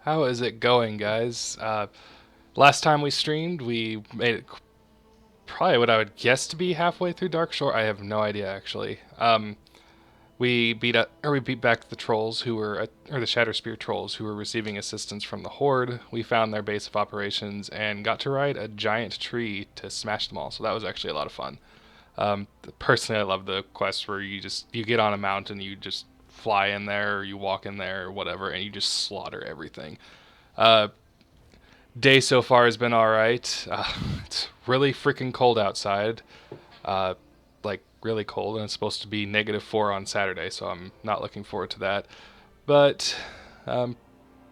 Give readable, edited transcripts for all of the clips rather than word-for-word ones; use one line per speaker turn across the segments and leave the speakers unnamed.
How is it going, guys? Last time we streamed, we made it probably what I would guess to be halfway through Darkshore. I have no idea actually. We beat back the trolls or the Shatterspear trolls who were receiving assistance from the Horde. We found their base of operations and got to ride a giant tree to smash them all. So that was actually a lot of fun. Personally, I love the quests where you get on a mountain, you just fly in there, or you walk in there, or whatever, and you just slaughter everything. Uh, Day so far has been all right. It's really freaking cold outside, uh, like really cold, and it's supposed to be -4 on Saturday, so I'm not looking forward to that. But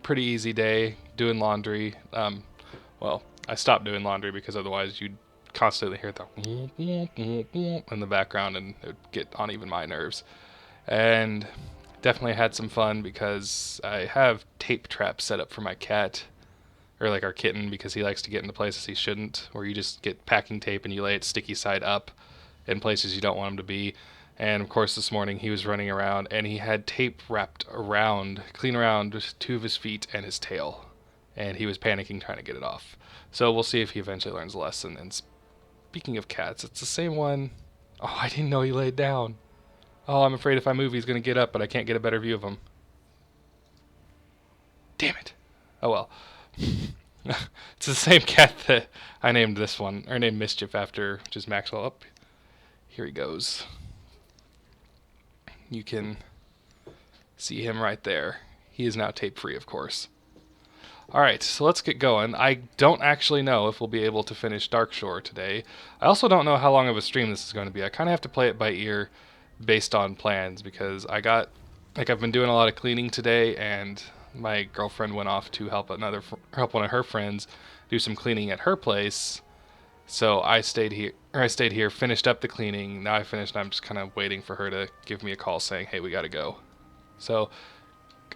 pretty easy day doing laundry. Well, I stopped doing laundry because otherwise you'd constantly hear the in the background, and it would get on even my nerves. And definitely had some fun because I have tape traps set up for my cat or like our kitten because he likes to get into places he shouldn't, where you just get packing tape and you lay it sticky side up in places you don't want him to be. And of course, this morning he was running around and he had tape wrapped around, clean around two of his feet and his tail. And he was panicking trying to get it off. So we'll see if he eventually learns a lesson. And speaking of cats, it's the same one. Oh, I didn't know he laid down. Oh, I'm afraid if I move, he's going to get up, but I can't get a better view of him. Damn it. Oh well. It's the same cat that I named this one, or named Mischief after, which is Maxwell. Up here he goes. You can see him right there. He is now tape free, of course. Alright, so let's get going. I don't actually know if we'll be able to finish Darkshore today. I also don't know how long of a stream this is going to be. I kind of have to play it by ear based on plans because I've been doing a lot of cleaning today, and my girlfriend went off to help one of her friends do some cleaning at her place. So I stayed here, finished up the cleaning. Now I finished, and I'm just kind of waiting for her to give me a call saying, "Hey, we got to go." So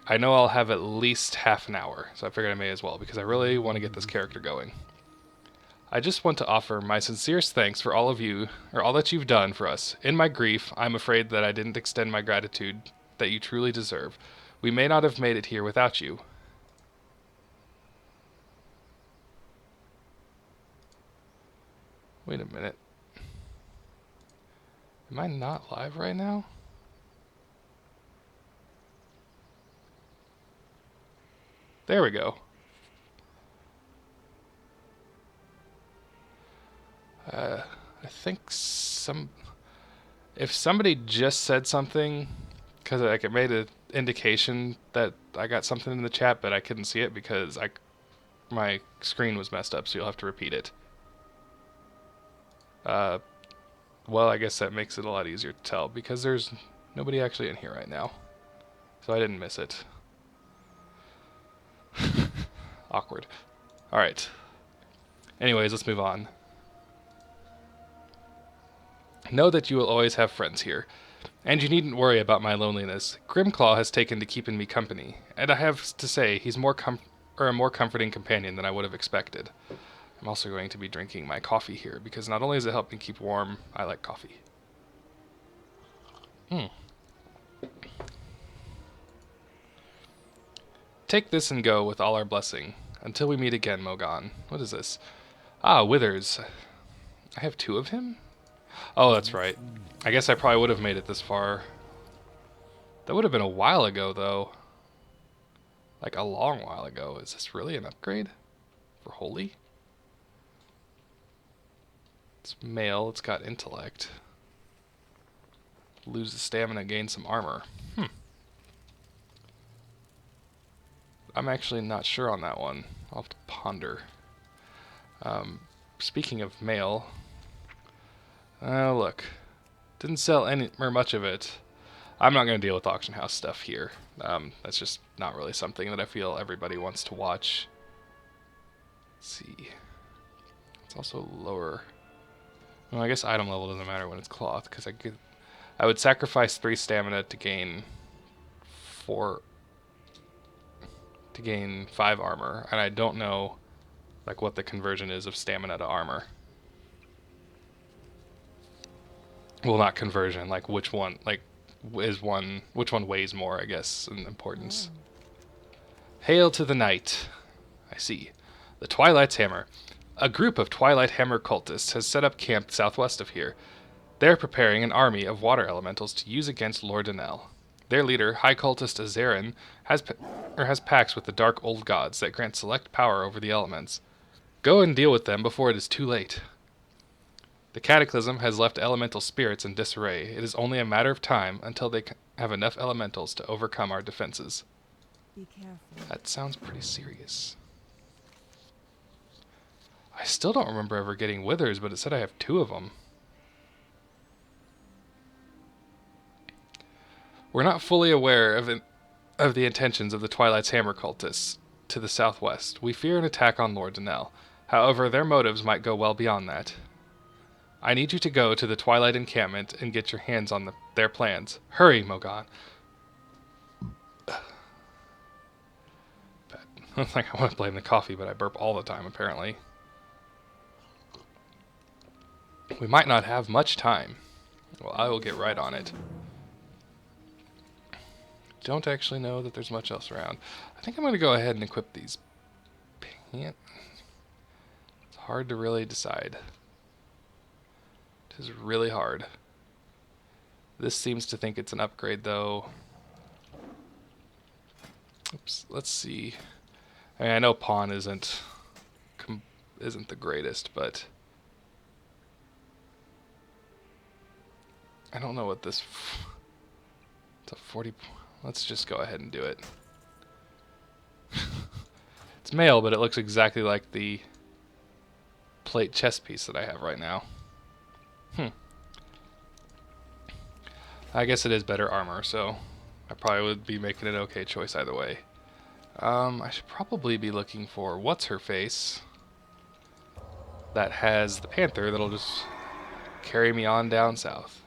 I know I'll have at least half an hour, so I figured I may as well because I really want to get this character going. I just want to offer my sincerest thanks for all of you, or all that you've done for us. In my grief, I'm afraid that I didn't extend my gratitude that you truly deserve. We may not have made it here without you. Wait a minute. Am I not live right now? There we go. I think if somebody just said something, because like it made an indication that I got something in the chat, but I couldn't see it because my screen was messed up, so you'll have to repeat it. Uh, well, I guess that makes it a lot easier to tell because there's nobody actually in here right now, so I didn't miss it. Awkward. All right. Anyways, let's move on. Know that you will always have friends here, and you needn't worry about my loneliness. Grimclaw has taken to keeping me company, and I have to say he's a more comforting companion than I would have expected. I'm also going to be drinking my coffee here because not only does it help me keep warm, I like coffee. Take this and go with all our blessing. Until we meet again, Mogan. What is this? Ah, Withers. I have two of him? Oh, that's right. I guess I probably would have made it this far. That would have been a while ago, though. Like a long while ago. Is this really an upgrade? For Holy? It's male, it's got intellect. Lose the stamina, gain some armor. I'm actually not sure on that one. I'll have to ponder. Speaking of male, look, didn't sell any or much of it. I'm not going to deal with auction house stuff here. That's just not really something that I feel everybody wants to watch. Let's see. It's also lower. Well, I guess item level doesn't matter when it's cloth because I would sacrifice 3 stamina to gain 5 armor, and I don't know like what the conversion is of stamina to armor. Well, not conversion, like which one, like which one weighs more, I guess, in importance. Hail to the night. I see. The Twilight's Hammer. A group of Twilight Hammer cultists has set up camp southwest of here. They're preparing an army of water elementals to use against Lord Danel. Their leader, High Cultist Azarin, has pacts with the dark old gods that grant select power over the elements. Go and deal with them before it is too late. The Cataclysm has left elemental spirits in disarray. It is only a matter of time until they have enough elementals to overcome our defenses.
Be careful.
That sounds pretty serious. I still don't remember ever getting withers, but it said I have 2 of them. We're not fully aware of the intentions of the Twilight's Hammer cultists to the southwest. We fear an attack on Lord Danel. However, their motives might go well beyond that. I need you to go to the Twilight encampment and get your hands on their plans. Hurry, Mogan. I don't think I want to blame the coffee, but I burp all the time, apparently. We might not have much time. Well, I will get right on it. Don't actually know that there's much else around. I think I'm going to go ahead and equip these pants. It's hard to really decide. It is really hard. This seems to think it's an upgrade, though. Oops, let's see. I mean, I know pawn isn't the greatest, but I don't know what this. It's a 40. Let's just go ahead and do it. It's mail, but it looks exactly like the plate chest piece that I have right now. I guess it is better armor, so I probably would be making an okay choice either way. I should probably be looking for what's-her-face that has the panther that'll just carry me on down south.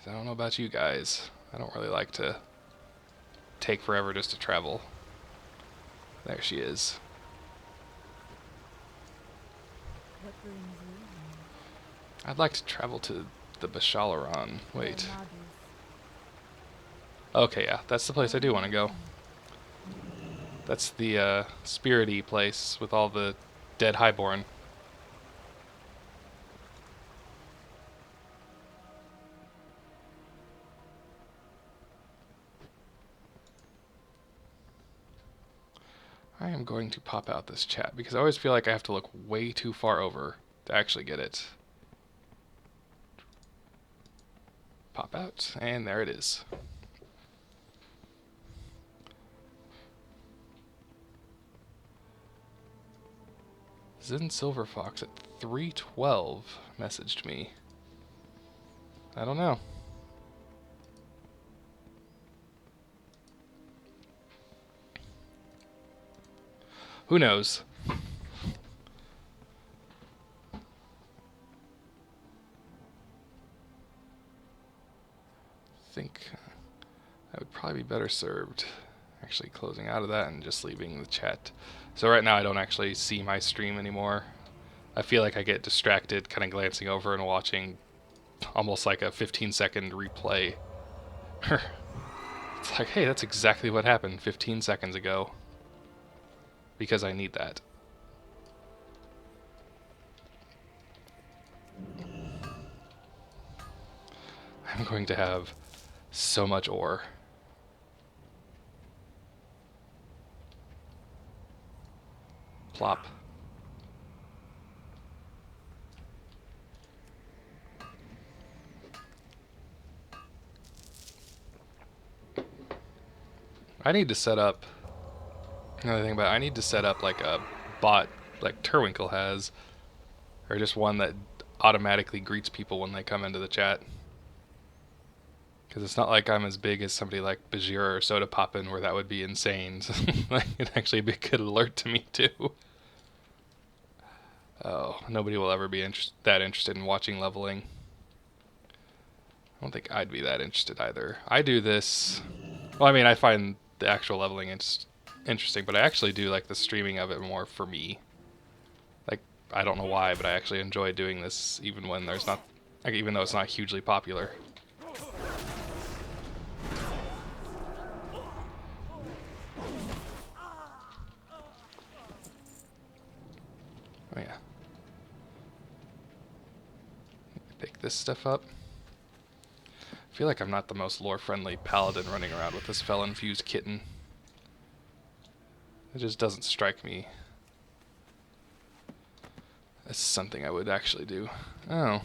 I don't know about you guys. I don't really like to take forever just to travel. There she is.
What brings you?
I'd like to travel to the Bashalaran. Wait. Okay, yeah, that's the place I do want to go. That's the spirity place with all the dead highborn. I am going to pop out this chat because I always feel like I have to look way too far over to actually get it. Pop out, and there it is. Zen Silverfox at 3:12 messaged me. I don't know. Who knows? I think I would probably be better served actually closing out of that and just leaving the chat. So right now I don't actually see my stream anymore. I feel like I get distracted kind of glancing over and watching almost like a 15-second replay. It's like, hey, that's exactly what happened 15 seconds ago. Because I need that. I'm going to have so much ore. Plop. I need to set up another thing about it, I need to set up like a bot like Turwinkle has, or just one that automatically greets people when they come into the chat. Because it's not like I'm as big as somebody like Bajir or Soda Poppin' where that would be insane. Like, it'd actually be a good alert to me too. Oh, nobody will ever be that interested in watching leveling. I don't think I'd be that interested either. I do this. Well, I mean, I find the actual leveling interesting, but I actually do like the streaming of it more for me. Like, I don't know why, but I actually enjoy doing this even when there's not, like, even though it's not hugely popular. Oh yeah. Pick this stuff up. I feel like I'm not the most lore-friendly paladin running around with this fel-infused kitten. It just doesn't strike me as something I would actually do. Oh.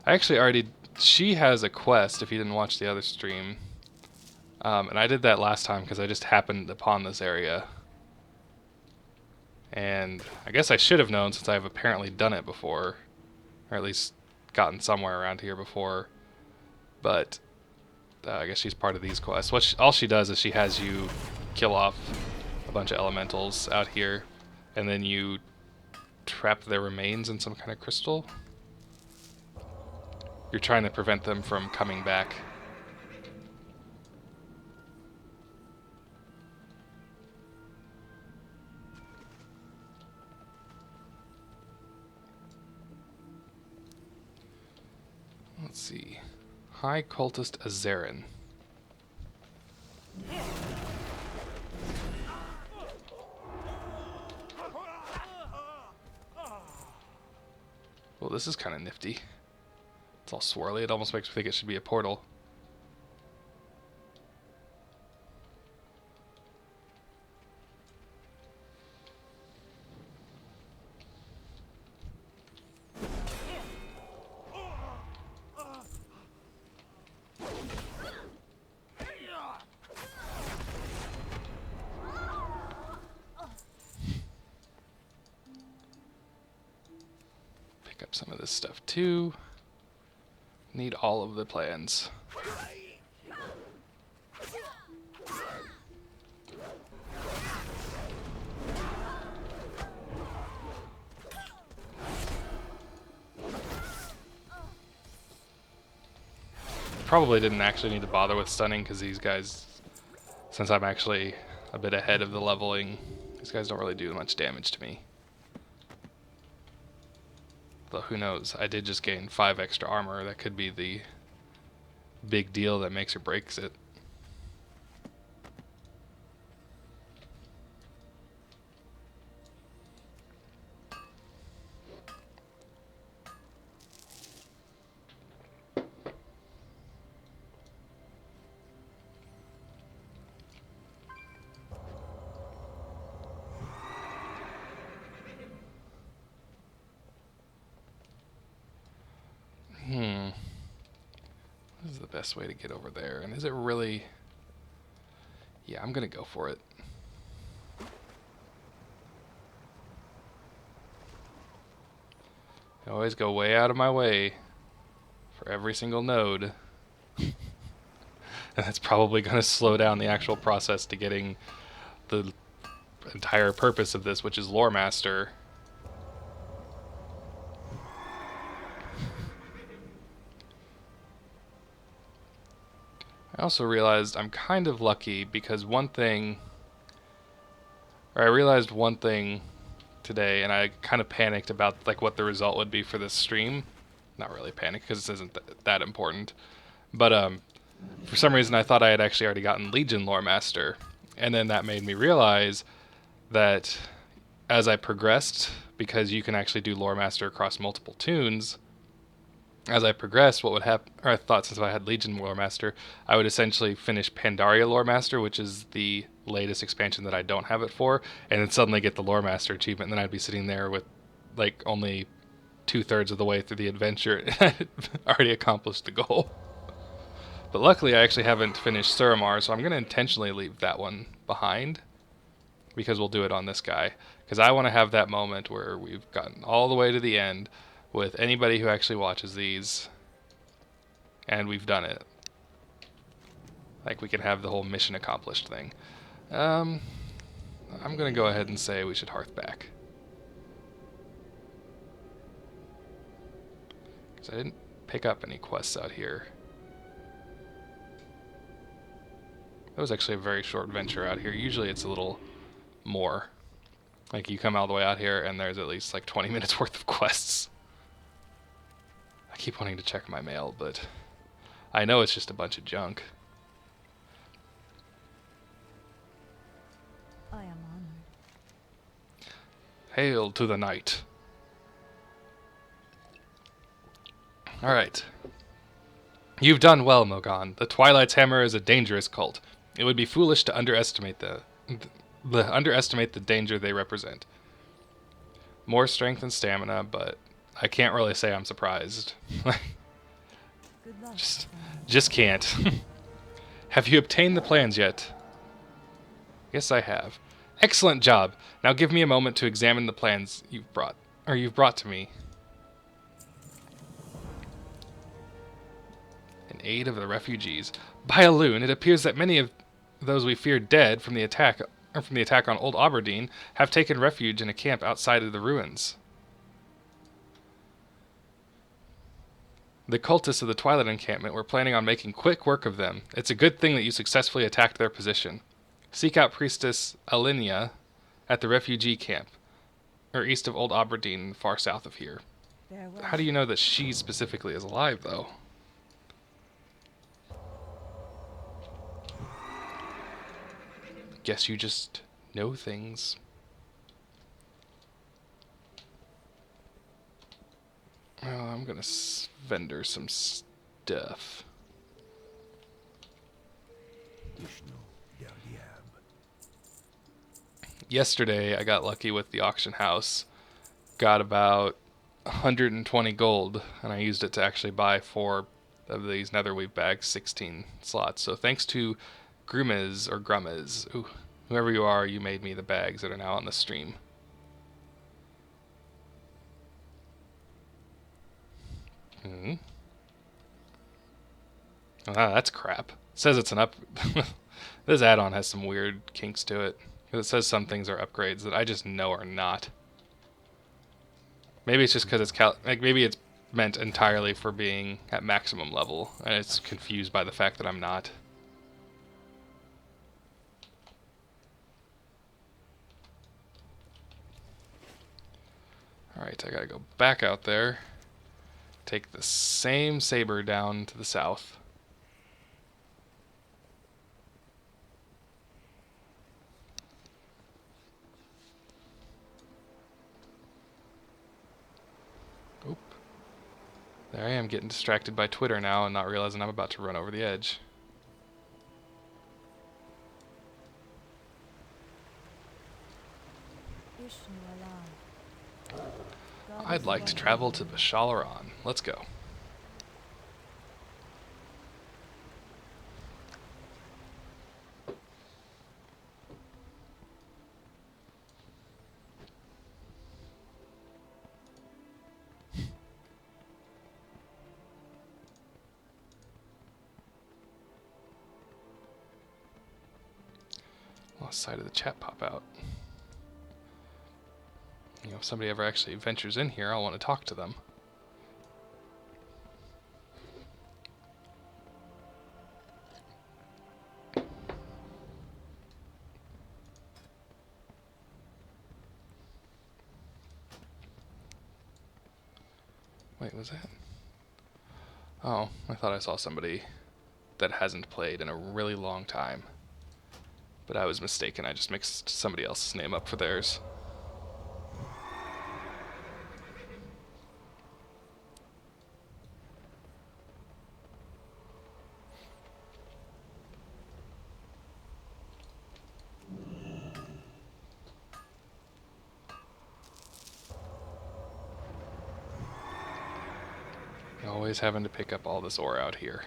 I actually already... She has a quest, if you didn't watch the other stream. And I did that last time because I just happened upon this area. And I guess I should have known since I've apparently done it before. Or at least gotten somewhere around here before. But I guess she's part of these quests. All she does is she has you kill off a bunch of elementals out here. And then you trap their remains in some kind of crystal. You're trying to prevent them from coming back. Let's see. High Cultist Azarin. Well, this is kind of nifty. It's all swirly. It almost makes me think it should be a portal. Pick up some of this stuff too. Need all of the plans. Probably didn't actually need to bother with stunning because these guys, since I'm actually a bit ahead of the leveling, these guys don't really do much damage to me. Though who knows, I did just gain 5 extra armor. That could be the big deal that makes or breaks it. What is the best way to get over there? And is it really... Yeah, I'm gonna go for it. I always go way out of my way for every single node. And that's probably gonna slow down the actual process to getting the entire purpose of this, which is Loremaster. I also realized I'm kind of lucky because I realized one thing today, and I kind of panicked about like what the result would be for this stream. Not really panicked because this isn't that important, but for some reason I thought I had actually already gotten Legion Loremaster, and then that made me realize that as I progressed, because you can actually do Loremaster across multiple tunes, as I progressed, what would happen, or I thought since I had Legion Loremaster, I would essentially finish Pandaria Loremaster, which is the latest expansion that I don't have it for, and then suddenly get the Loremaster achievement, and then I'd be sitting there with like only 2/3 of the way through the adventure, and I'd already accomplished the goal. But luckily I actually haven't finished Suramar, so I'm going to intentionally leave that one behind, because we'll do it on this guy, because I want to have that moment where we've gotten all the way to the end with anybody who actually watches these, and we've done it. Like, we can have the whole mission accomplished thing. I'm gonna go ahead and say we should hearth back. Because I didn't pick up any quests out here. That was actually a very short venture out here. Usually it's a little more. Like, you come all the way out here and there's at least like 20 minutes worth of quests. I keep wanting to check my mail, but I know it's just a bunch of junk.
I am honored.
Hail to the night. Alright. You've done well, Mogon. The Twilight's Hammer is a dangerous cult. It would be foolish to underestimate the danger they represent. More strength and stamina, but I can't really say I'm surprised.
Good luck.
Just can't. Have you obtained the plans yet? Yes, I have. Excellent job. Now give me a moment to examine the plans you've brought to me. In aid of the refugees. By a loon, it appears that many of those we feared dead from the attack on Old Aberdeen have taken refuge in a camp outside of the ruins. The cultists of the Twilight Encampment were planning on making quick work of them. It's a good thing that you successfully attacked their position. Seek out Priestess Alinia at the refugee camp, or east of Old Aberdeen, far south of here.
Farewell.
How do you know that she specifically is alive, though? Guess you just know things. Well, I'm gonna vendor some stuff. Yesterday, I got lucky with the auction house. Got about 120 gold, and I used it to actually buy 4 of these netherweave bags, 16 slots. So thanks to Grumez, whoever you are, you made me the bags that are now on the stream. Ah, that's crap. It says it's an up. This add-on has some weird kinks to it. It says some things are upgrades that I just know are not. Maybe it's just because it's maybe it's meant entirely for being at maximum level, and it's confused by the fact that I'm not. Alright, I gotta go back out there. Take the same saber down to the south. Oop. There I am getting distracted by Twitter now and not realizing I'm about to run over the edge. I'd like to travel to Bashalaran. Let's go. Lost sight of the chat pop out. You know, if somebody ever actually ventures in here, I'll want to talk to them. Wait, was that? Oh, I thought I saw somebody that hasn't played in a really long time. But I was mistaken, I just mixed somebody else's name up for theirs. Always having to pick up all this ore out here.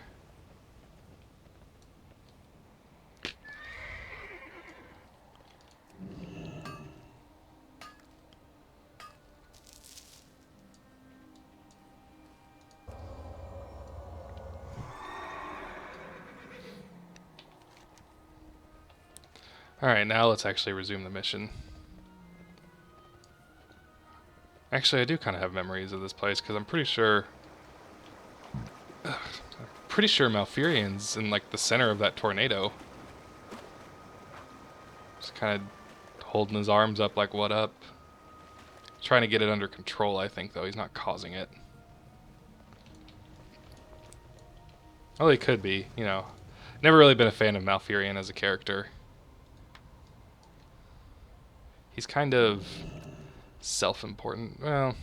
Alright, now let's actually resume the mission. Actually, I do kind of have memories of this place, because I'm pretty sure Malfurion's in like the center of that tornado. Just kind of holding his arms up like, what up? Trying to get it under control, I think, though. He's not causing it. Well, he could be, you know. Never really been a fan of Malfurion as a character. He's kind of self-important. Well,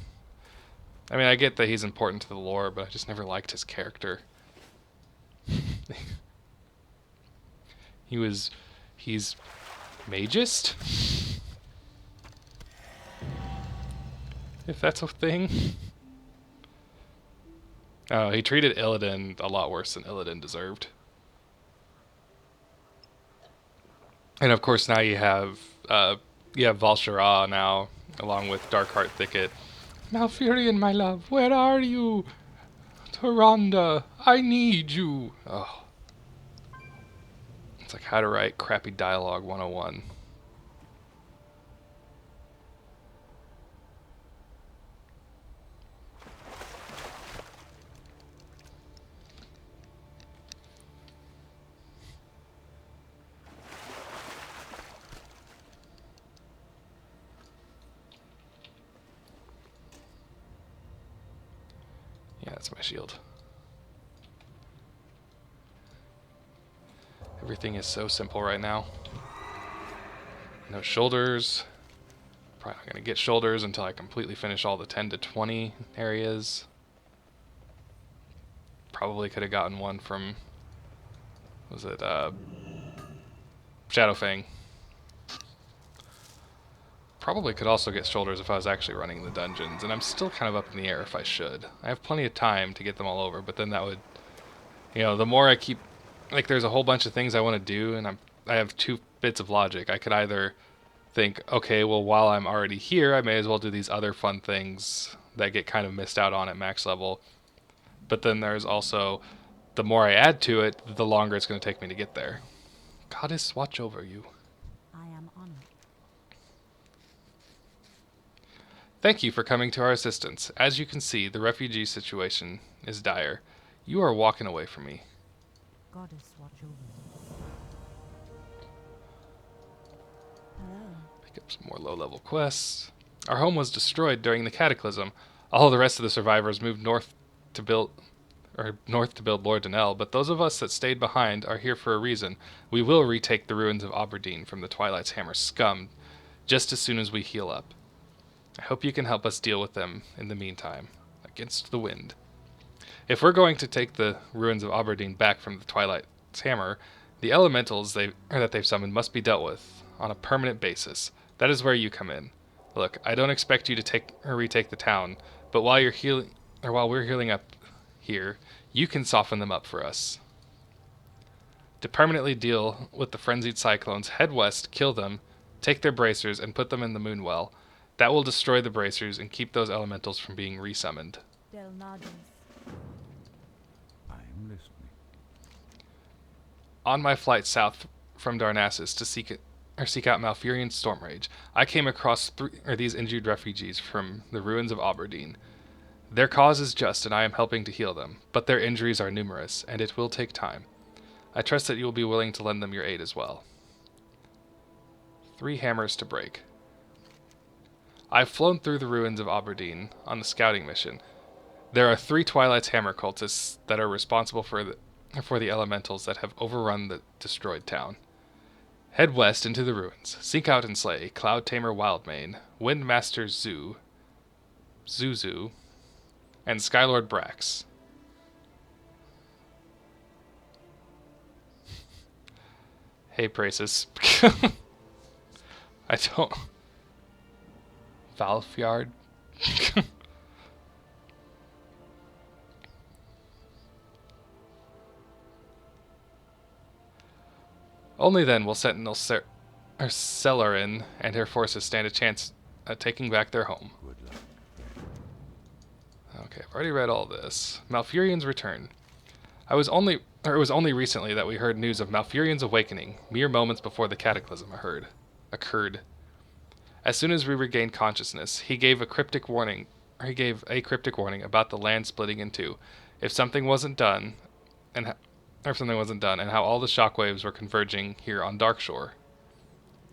I mean, I get that he's important to the lore, but I just never liked his character. He's magist? If that's a thing. Oh, he treated Illidan a lot worse than Illidan deserved. And of course now you have Val'sharah now, along with Darkheart Thicket. Malfurion, my love, where are you? Tyrande, I need you. Oh. It's like how to write crappy dialogue 101. Yeah, that's my shield. Everything is so simple right now. No shoulders. Probably not going to get shoulders until I completely finish all the 10 to 20 areas. Probably could have gotten one from, was it Shadowfang. Probably could also get shoulders if I was actually running the dungeons, and I'm still kind of up in the air if I should. I have plenty of time to get them all over, but then that would, the more I keep, like, there's a whole bunch of things I want to do, and I have two bits of logic. I could either think, okay, well, while I'm already here, I may as well do these other fun things that get kind of missed out on at max level. But then there's also, the more I add to it, the longer it's going to take me to get there. Goddess, watch over you.
I am honored.
Thank you for coming to our assistance. As you can see, the refugee situation is dire. You are walking away from me.
Goddess, watch over me. Hello.
Pick up some more low-level quests. Our home was destroyed during the Cataclysm. All the rest of the survivors moved north to build Lord Danell, but those of us that stayed behind are here for a reason. We will retake the ruins of Aberdeen from the Twilight's Hammer scum just as soon as we heal up. I hope you can help us deal with them in the meantime, against the wind. If we're going to take the ruins of Aberdeen back from the Twilight's Hammer, the elementals that they've summoned must be dealt with on a permanent basis. That is where you come in. Look, I don't expect you to take or retake the town, but while we're healing up here, you can soften them up for us. To permanently deal with the frenzied cyclones, head west, kill them, take their bracers, and put them in the Moonwell. That will destroy the bracers and keep those elementals from being resummoned.
Del Nades.
I am listening.
On my flight south from Darnassus to seek out Malfurion's Stormrage, I came across these injured refugees from the ruins of Aberdeen. Their cause is just, and I am helping to heal them, but their injuries are numerous, and it will take time. I trust that you will be willing to lend them your aid as well. 3 hammers to break. I've flown through the ruins of Aberdeen on a scouting mission. There are 3 Twilight's Hammer cultists that are responsible for the elementals that have overrun the destroyed town. Head west into the ruins. Seek out and slay Cloud Tamer Wildmane, Windmaster Zuzu, and Skylord Brax. Hey, Praesus. I don't... Valfjard? Only then will Sentinel Celerin and her forces stand a chance at taking back their home.
Good luck.
Okay, I've already read all this. Malfurion's return. It was only recently that we heard news of Malfurion's awakening, mere moments before the cataclysm occurred. As soon as we regained consciousness, he gave a cryptic warning about the land splitting in two, if something wasn't done, and how all the shockwaves were converging here on Darkshore.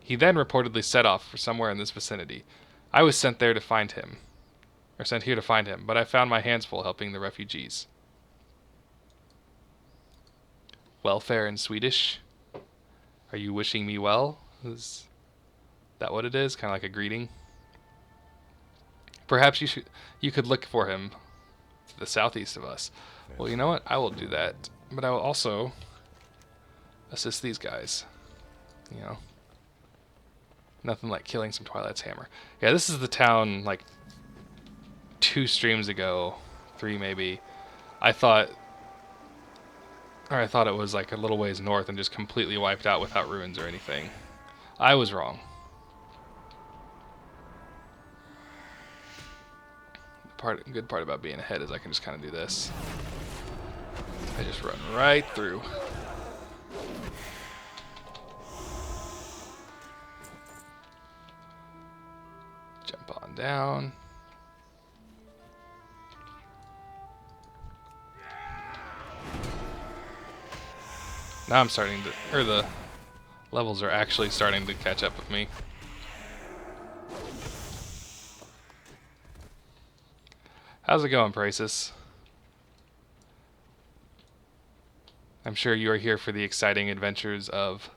He then reportedly set off for somewhere in this vicinity. I was sent here to find him, but I found my hands full helping the refugees. Welfare in Swedish? Are you wishing me well? Is that what it is? Kind of like a greeting? Perhaps you could look for him to the southeast of us. Well, you know what? I will do that. But I will also assist these guys. You know. Nothing like killing some Twilight's hammer. Yeah, this is the town, like, 2 streams ago. 3 maybe. I thought it was like a little ways north and just completely wiped out without ruins or anything. I was wrong. Good part about being ahead is I can just kind of do this. I just run right through. Jump on down. Now I'm starting to, or the levels are actually starting to catch up with me. How's it going, Praesus? I'm sure you are here for the exciting adventures of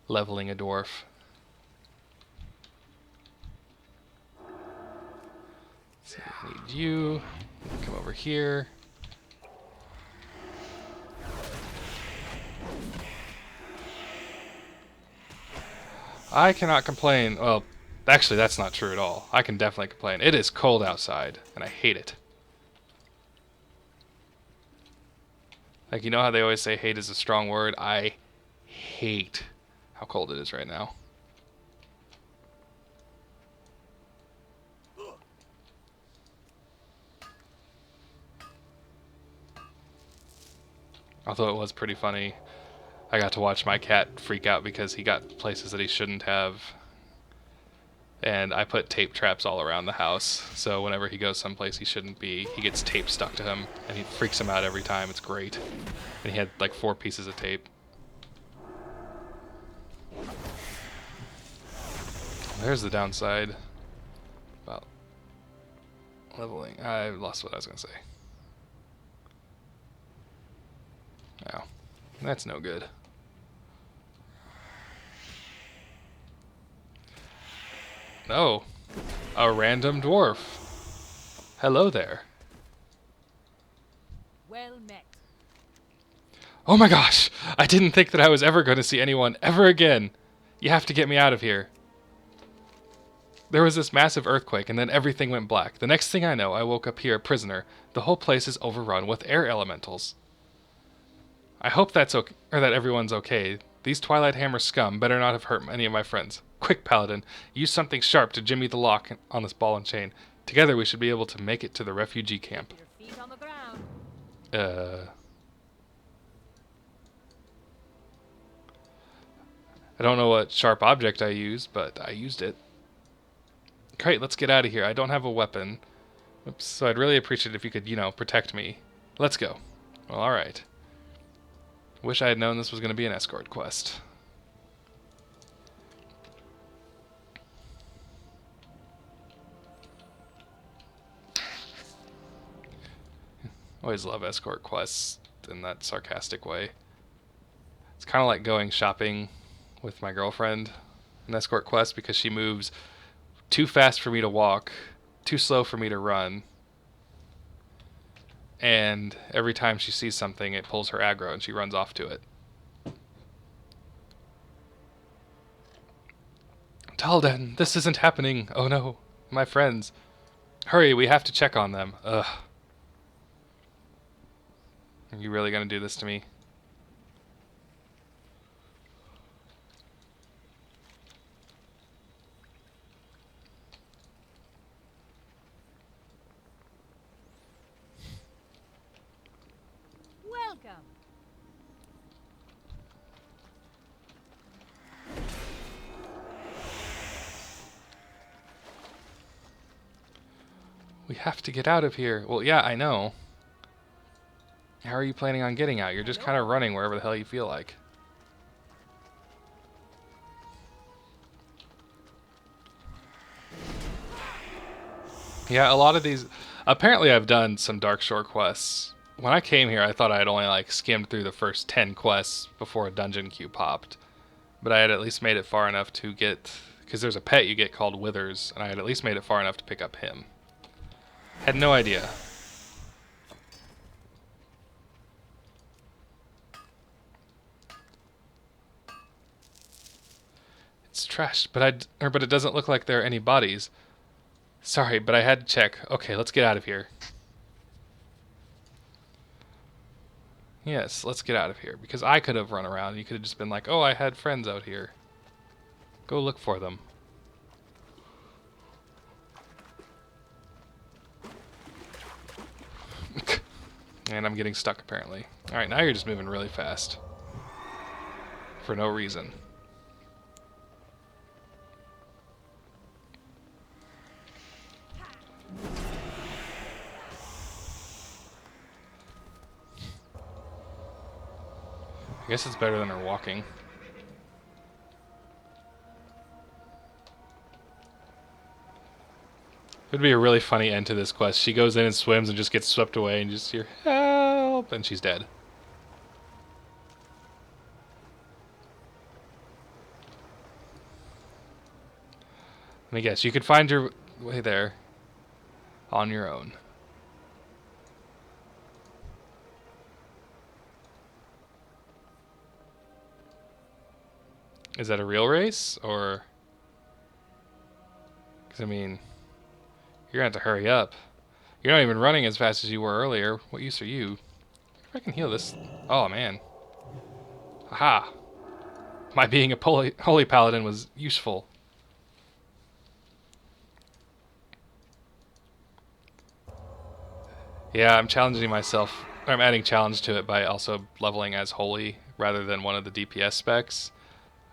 leveling a dwarf. So I need you. Come over here. I cannot complain. Well, actually, that's not true at all. I can definitely complain. It is cold outside, and I hate it. Like, you know how they always say hate is a strong word? I hate how cold it is right now. Although it was pretty funny. I got to watch my cat freak out because he got places that he shouldn't have. And I put tape traps all around the house. So whenever he goes someplace he shouldn't be, he gets tape stuck to him. And he freaks him out every time. It's great. And he had like 4 pieces of tape. There's the downside about leveling. I lost what I was going to say. No, that's no good. No, a random dwarf. Hello there.
Well met.
Oh my gosh, I didn't think that I was ever going to see anyone ever again. You have to get me out of here. There was this massive earthquake and then everything went black. The next thing I know, I woke up here a prisoner. The whole place is overrun with air elementals. I hope that's okay, or that everyone's okay. These Twilight Hammer scum better not have hurt any of my friends. Quick, Paladin, use something sharp to jimmy the lock on this ball and chain. Together we should be able to make it to the refugee camp.
Your feet on the ground.
I don't know what sharp object I used, but I used it. Great, let's get out of here. I don't have a weapon. Oops, so I'd really appreciate it if you could, protect me. Let's go. Well, alright. Wish I had known this was going to be an escort quest. Always love escort quests in that sarcastic way. It's kind of like going shopping with my girlfriend in escort quest because she moves too fast for me to walk, too slow for me to run. And every time she sees something, it pulls her aggro and she runs off to it. Talden, this isn't happening. Oh no, my friends. Hurry, we have to check on them. Ugh. Are you really gonna do this to me?
Welcome.
We have to get out of here. Well, yeah, I know. How are you planning on getting out? You're just kind of running wherever the hell you feel like. Yeah, a lot of these... Apparently I've done some Darkshore quests. When I came here, I thought I had only skimmed through the first 10 quests before a dungeon queue popped. But I had at least made it far enough to get... Because there's a pet you get called Withers, and I had at least made it far enough to pick up him. Had no idea. It's trashed, but it doesn't look like there are any bodies. Sorry, but I had to check. Okay, let's get out of here. Yes, let's get out of here. Because I could have run around. You could have just been like, oh, I had friends out here. Go look for them. And I'm getting stuck, apparently. Alright, now you're just moving really fast. For no reason. I guess it's better than her walking. It would be a really funny end to this quest. She goes in and swims and just gets swept away and just hear, help, and she's dead. And I guess you could find your way there on your own. Is that a real race, or... Because, I mean, you're going to have to hurry up. You're not even running as fast as you were earlier. What use are you? If I can heal this... Oh, man. Aha! My being a holy paladin was useful. Yeah, I'm challenging myself. I'm adding challenge to it by also leveling as holy rather than one of the DPS specs.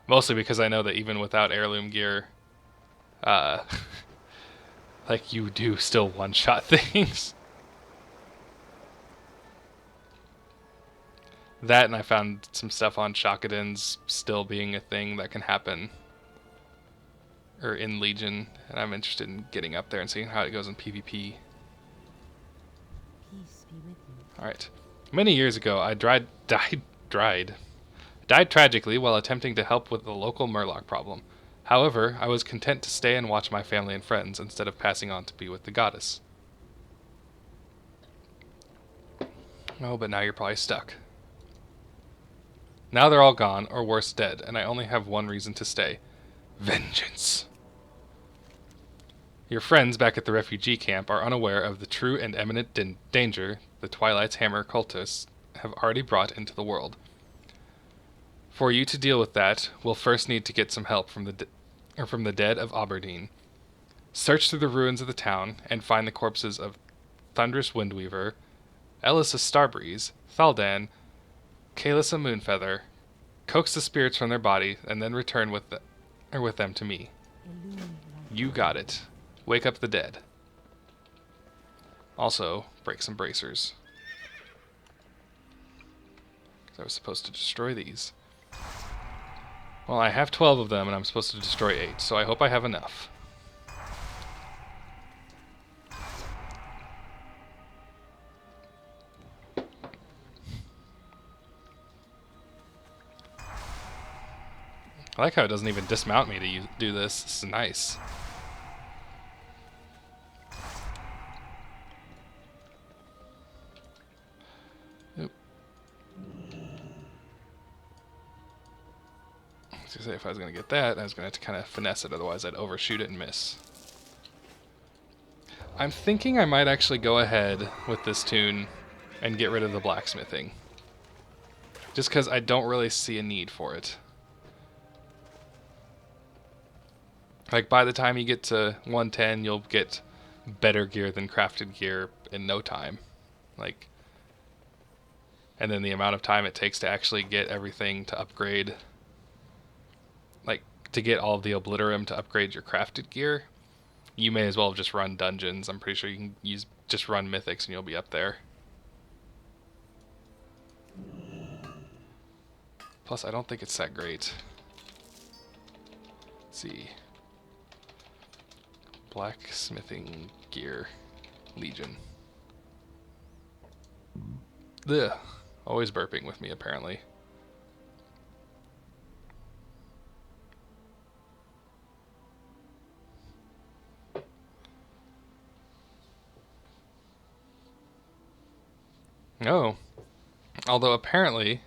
Mostly because I know that even without heirloom gear, uh, like you do still one-shot things. That, and I found some stuff on Shakadins still being a thing that can happen, or in Legion, and I'm interested in getting up there and seeing how it goes in PvP.
Peace be with you.
Alright. Many years ago, I died tragically while attempting to help with the local Murloc problem. However, I was content to stay and watch my family and friends instead of passing on to be with the goddess. Oh, but now you're probably stuck. Now they're all gone, or worse, dead, and I only have one reason to stay. Vengeance. Your friends back at the refugee camp are unaware of the true and imminent danger the Twilight's Hammer cultists have already brought into the world. For you to deal with that, we'll first need to get some help from the dead of Aberdeen. Search through the ruins of the town and find the corpses of Thunderous Windweaver, Elissa Starbreeze, Thaldan, Kalissa Moonfeather. Coax the spirits from their body and then return with them to me.
Illumined light.
You got it. Wake up the dead. Also, break some bracers. 'Cause I was supposed to destroy these. Well, I have 12 of them and I'm supposed to destroy 8, so I hope I have enough. I like how it doesn't even dismount me to do this. This is nice. Oop. I was gonna say if I was gonna get that, I was gonna have to kind of finesse it, otherwise I'd overshoot it and miss. I'm thinking I might actually go ahead with this tune and get rid of the blacksmithing. Just because I don't really see a need for it. Like, by the time you get to 110, you'll get better gear than crafted gear in no time. Like, and then the amount of time it takes to actually get everything to upgrade, like, to get all of the Obliterum to upgrade your crafted gear, you may as well have just run dungeons. I'm pretty sure you can just run mythics and you'll be up there. Plus, I don't think it's that great. Let's see. Blacksmithing gear. Legion. Ugh. Always burping with me, apparently. Oh, although apparently,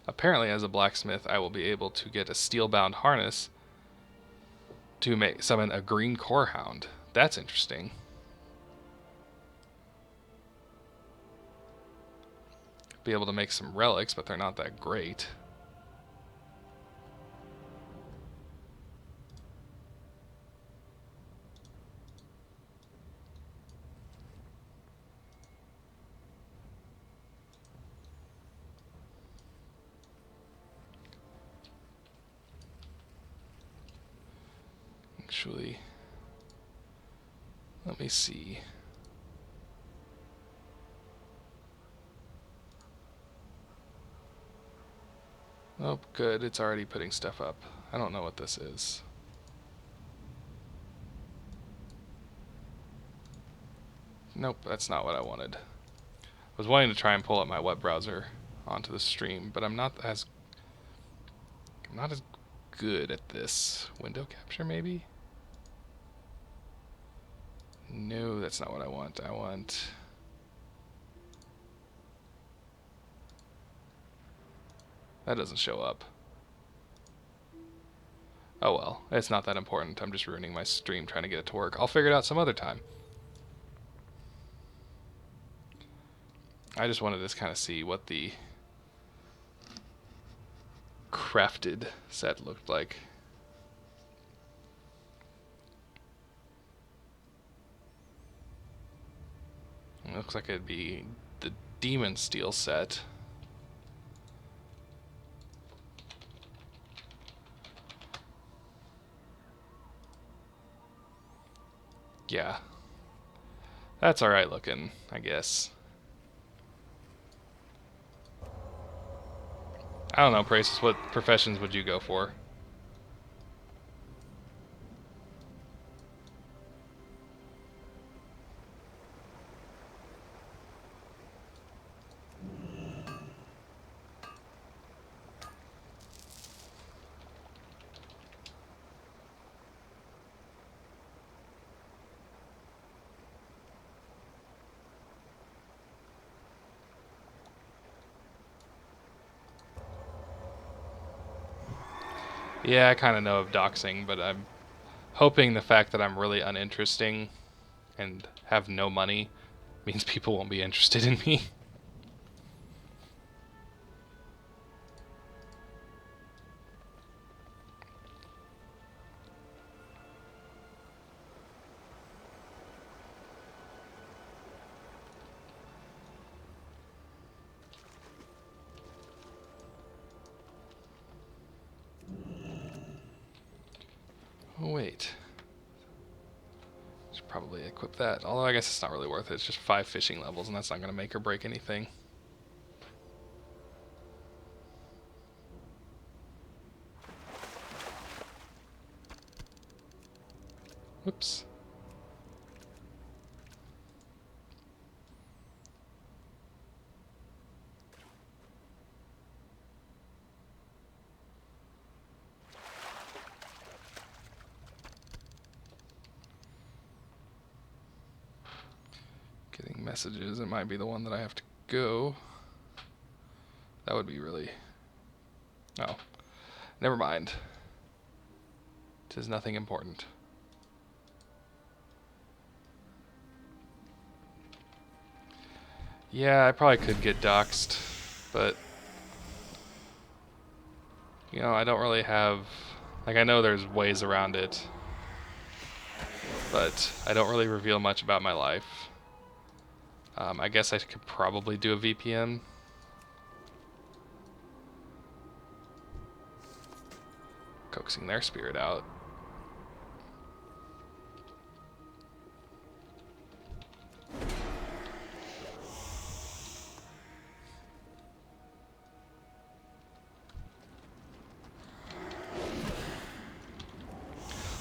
apparently as a blacksmith, I will be able to get a steel-bound harness to make summon a green core hound. That's interesting. Be able to make some relics, but they're not that great. Actually, let me see. Oh, good. It's already putting stuff up. I don't know what this is. Nope, that's not what I wanted. I was wanting to try and pull up my web browser onto the stream, but I'm not as good at this. Window capture, maybe? No, that's not what I want. I want... That doesn't show up. Oh well, it's not that important. I'm just ruining my stream trying to get it to work. I'll figure it out some other time. I just wanted to kind of see what the crafted set looked like. It looks like it'd be the Demon Steel set. Yeah. That's alright looking, I guess. I don't know, Praces, what professions would you go for? Yeah, I kind of know of doxing, but I'm hoping the fact that I'm really uninteresting and have no money means people won't be interested in me. Oh, wait. Should probably equip that. Although I guess it's not really worth it. It's just 5 fishing levels, and that's not going to make or break anything. Whoops. Getting messages. It might be the one that I have to go. That would be really... Oh. Never mind. Tis nothing important. Yeah, I probably could get doxed, but... You know, I don't really have... Like, I know there's ways around it, but I don't really reveal much about my life. I guess I could probably do a VPN. Coaxing their spirit out.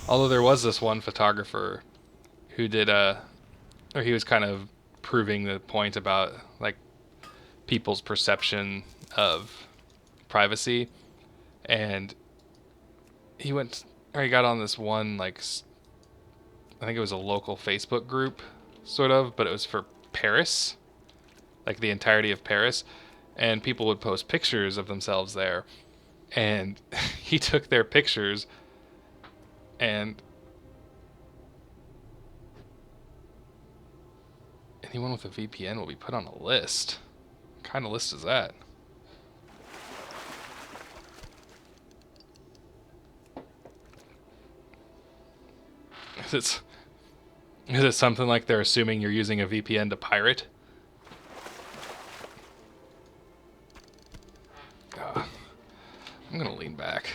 Although there was this one photographer who did or he was kind of proving the point about like people's perception of privacy, and he got on this one like I think it was a local Facebook group, sort of, but it was for Paris, like the entirety of Paris, and people would post pictures of themselves there, and he took their pictures and anyone with a VPN will be put on a list. What kind of list is that? Is it something like they're assuming you're using a VPN to pirate? I'm gonna lean back.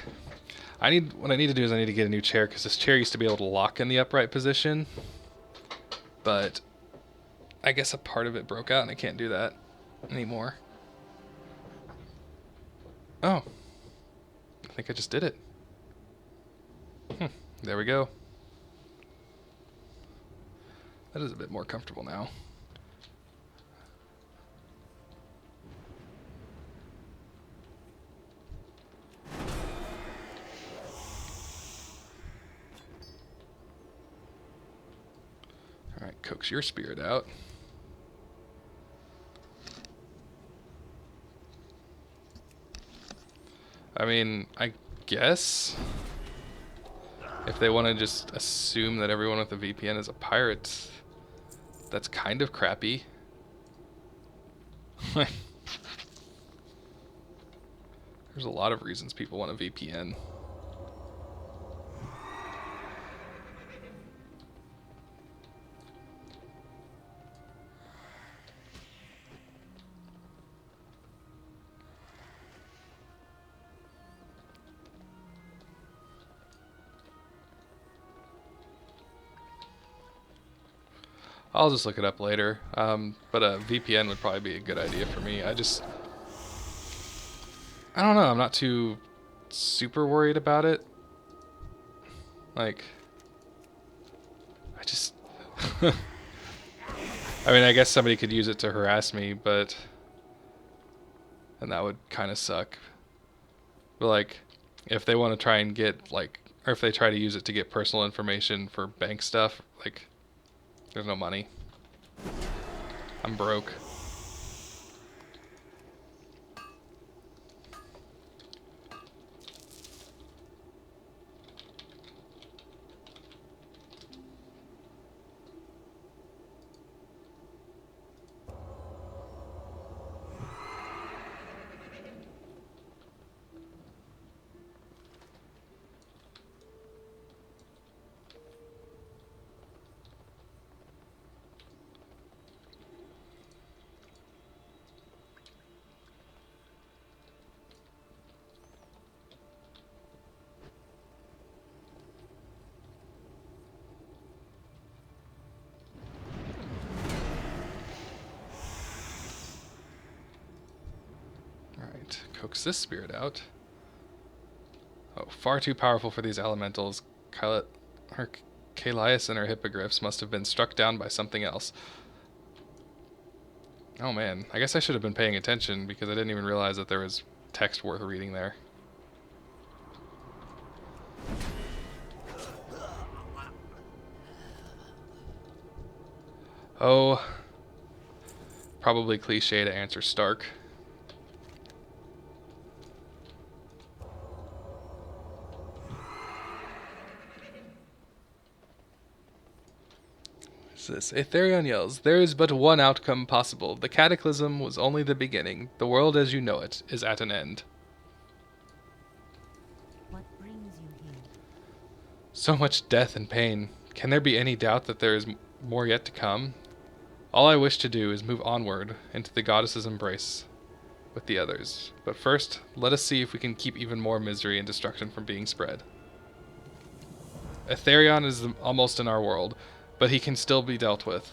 What I need to do is I need to get a new chair because this chair used to be able to lock in the upright position, but I guess a part of it broke out and I can't do that anymore. Oh, I think I just did it. There we go. That is a bit more comfortable now. Alright, coax your spirit out. I mean, I guess if they want to just assume that everyone with a VPN is a pirate, that's kind of crappy. There's a lot of reasons people want a VPN. I'll just look it up later, but a VPN would probably be a good idea for me. I don't know, I'm not too super worried about it. Like, I mean, I guess somebody could use it to harass me, and that would kind of suck. But like, if they want to try and get or if they try to use it to get personal information for bank stuff, like, there's no money. I'm broke. Coax this spirit out. Oh, far too powerful for these elementals. Kalias and her hippogriffs must have been struck down by something else. Oh man, I guess I should have been paying attention because I didn't even realize that there was text worth reading there. Oh, probably cliche to answer Stark. This? Aetherion yells, "There is but one outcome possible. The cataclysm was only the beginning. The world as you know it is at an end."
What brings you here?
So much death and pain. Can there be any doubt that there is more yet to come? All I wish to do is move onward into the goddess's embrace with the others. But first, let us see if we can keep even more misery and destruction from being spread. Aetherion is almost in our world, but he can still be dealt with.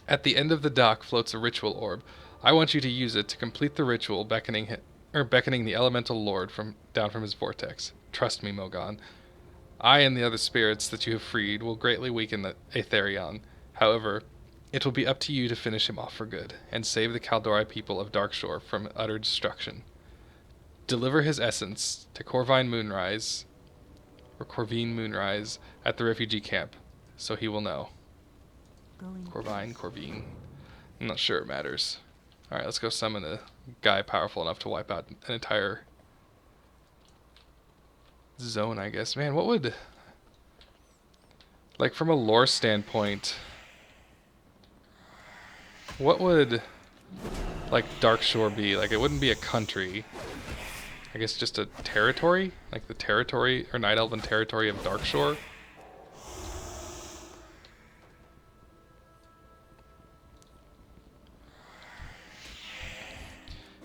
At the end of the dock floats a ritual orb. I want you to use it to complete the ritual, beckoning the elemental lord down from his vortex. Trust me, Mogon. I and the other spirits that you have freed will greatly weaken the Aetherion. However, it will be up to you to finish him off for good, and save the Kaldori people of Darkshore from utter destruction. Deliver his essence to Corvine Moonrise, at the refugee camp. so he will know.
Going
Corvine. I'm not sure it matters. Alright, let's go summon a guy powerful enough to wipe out an entire zone, I guess. Man, what would... Like, from a lore standpoint, what would, like, Darkshore be? Like, it wouldn't be a country. I guess just a territory? Like the territory, or Night Elven territory of Darkshore?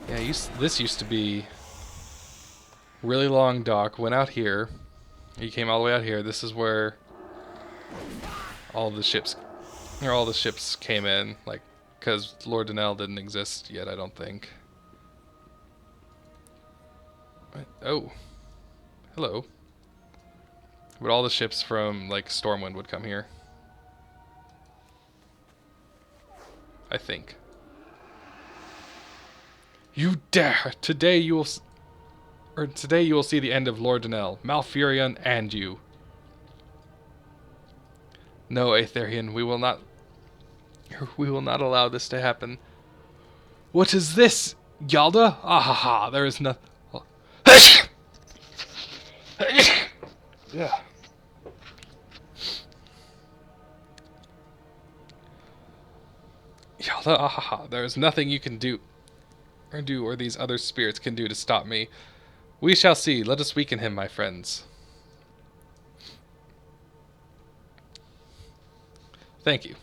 Yeah, this used to be really long dock, went out here. You came all the way out here. This is where all the ships came in, like, because Lord Denell didn't exist yet, I don't think. Oh, hello. But all the ships from, like, Stormwind would come here, I think. You dare! Today you will see the end of Lord Denell, Malfurion, and you. No, Aetherian, we will not allow this to happen. What is this, Yalda? Ah ha ha! There is no. Yeah. Yalda, ah ha ha! There is nothing you can do, or these other spirits can do to stop me. We shall see. Let us weaken him, my friends. Thank you.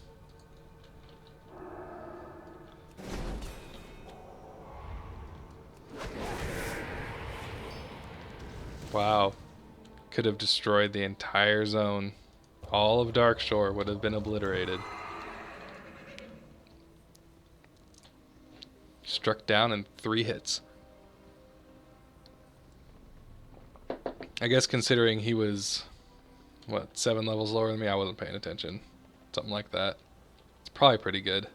Wow. Could have destroyed the entire zone. All of Darkshore would have been obliterated. Struck down in 3 hits. I guess considering he was, what, 7 levels lower than me, I wasn't paying attention. Something like that. It's probably pretty good.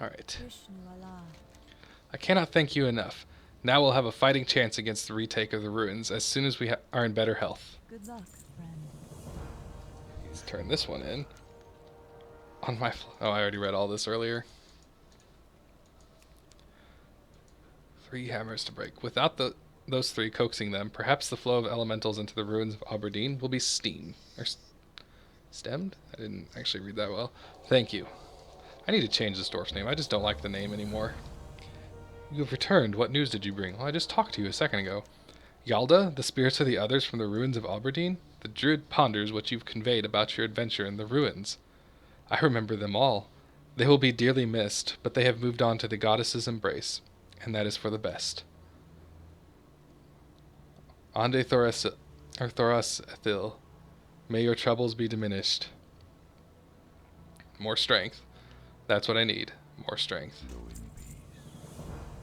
Alright. I cannot thank you enough. Now we'll have a fighting chance against the retake of the ruins as soon as we are in better health.
Good luck, friend.
Let's turn this one in. On my... Oh, I already read all this earlier. 3 hammers to break. Without those 3 coaxing them, perhaps the flow of elementals into the ruins of Aberdeen will be stemmed. I didn't actually read that well. Thank you. I need to change this dwarf's name. I just don't like the name anymore. You have returned. What news did you bring? Well, I just talked to you a second ago. Yalda, the spirits of the others from the ruins of Aberdeen? The druid ponders what you've conveyed about your adventure in the ruins. I remember them all. They will be dearly missed, but they have moved on to the goddess's embrace, and that is for the best. Ande Thoras Ethil, may your troubles be diminished. More strength. That's what I need. More strength.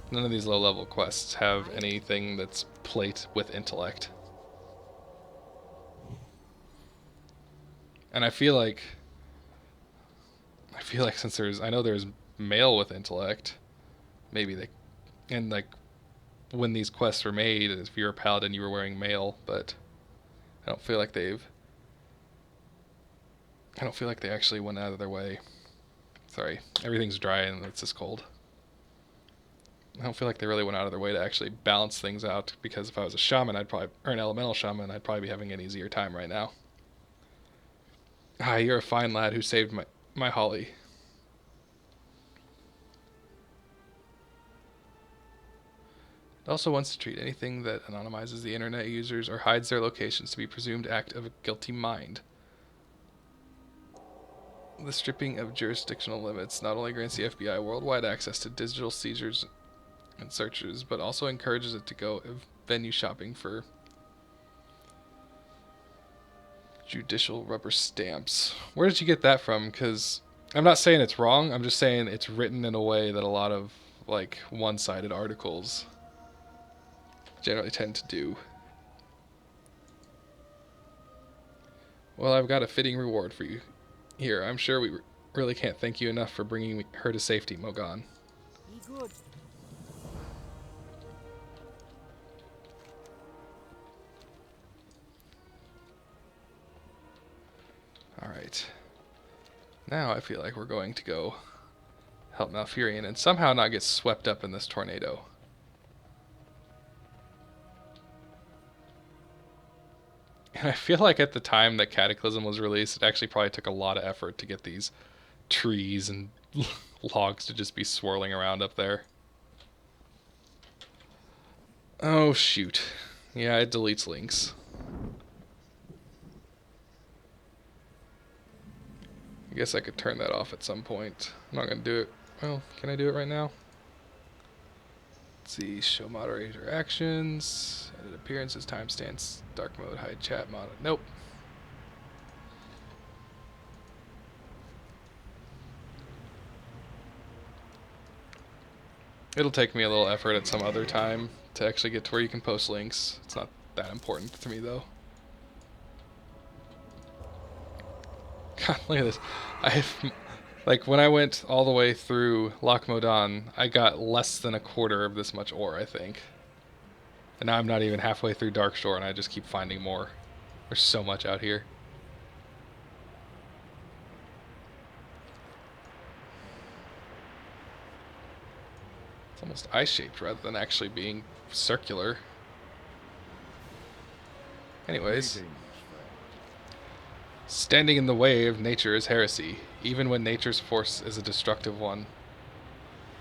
None of these low-level quests have anything that's plate with intellect. And I feel like since I know there's male with intellect, maybe they, and like when these quests were made, if you're a paladin, you were wearing mail, but I don't feel like they actually went out of their way. Sorry, everything's dry and it's just cold. I don't feel like they really went out of their way to actually balance things out, because if I was a shaman, or an elemental shaman, I'd probably be having an easier time right now. Ah, you're a fine lad who saved my Holly. It also wants to treat anything that anonymizes the internet users or hides their locations to be presumed act of a guilty mind. The stripping of jurisdictional limits not only grants the FBI worldwide access to digital seizures and searches, but also encourages it to go venue shopping for judicial rubber stamps. Where did you get that from? Because I'm not saying it's wrong. I'm just saying it's written in a way that a lot of like one-sided articles generally tend to do. Well, I've got a fitting reward for you here. I'm sure we really can't thank you enough for bringing her to safety, Mogan.
Be good.
Alright. Now I feel like we're going to go help Malfurion and somehow not get swept up in this tornado. And I feel like at the time that Cataclysm was released, it actually probably took a lot of effort to get these trees and logs to just be swirling around up there. Oh, shoot. Yeah, it deletes links. I guess I could turn that off at some point. I'm not going to do it. Well, can I do it right now? Let's see. Show moderator actions. Edit appearances, timestamps, dark mode, hide chat mod. Nope. It'll take me a little effort at some other time to actually get to where you can post links. It's not that important to me, though. God, look at this. Like, when I went all the way through Loch Modan, I got less than a quarter of this much ore, I think. And now I'm not even halfway through Darkshore, and I just keep finding more. There's so much out here. It's almost ice-shaped rather than actually being circular. Anyways. Standing in the way of nature is heresy, even when nature's force is a destructive one.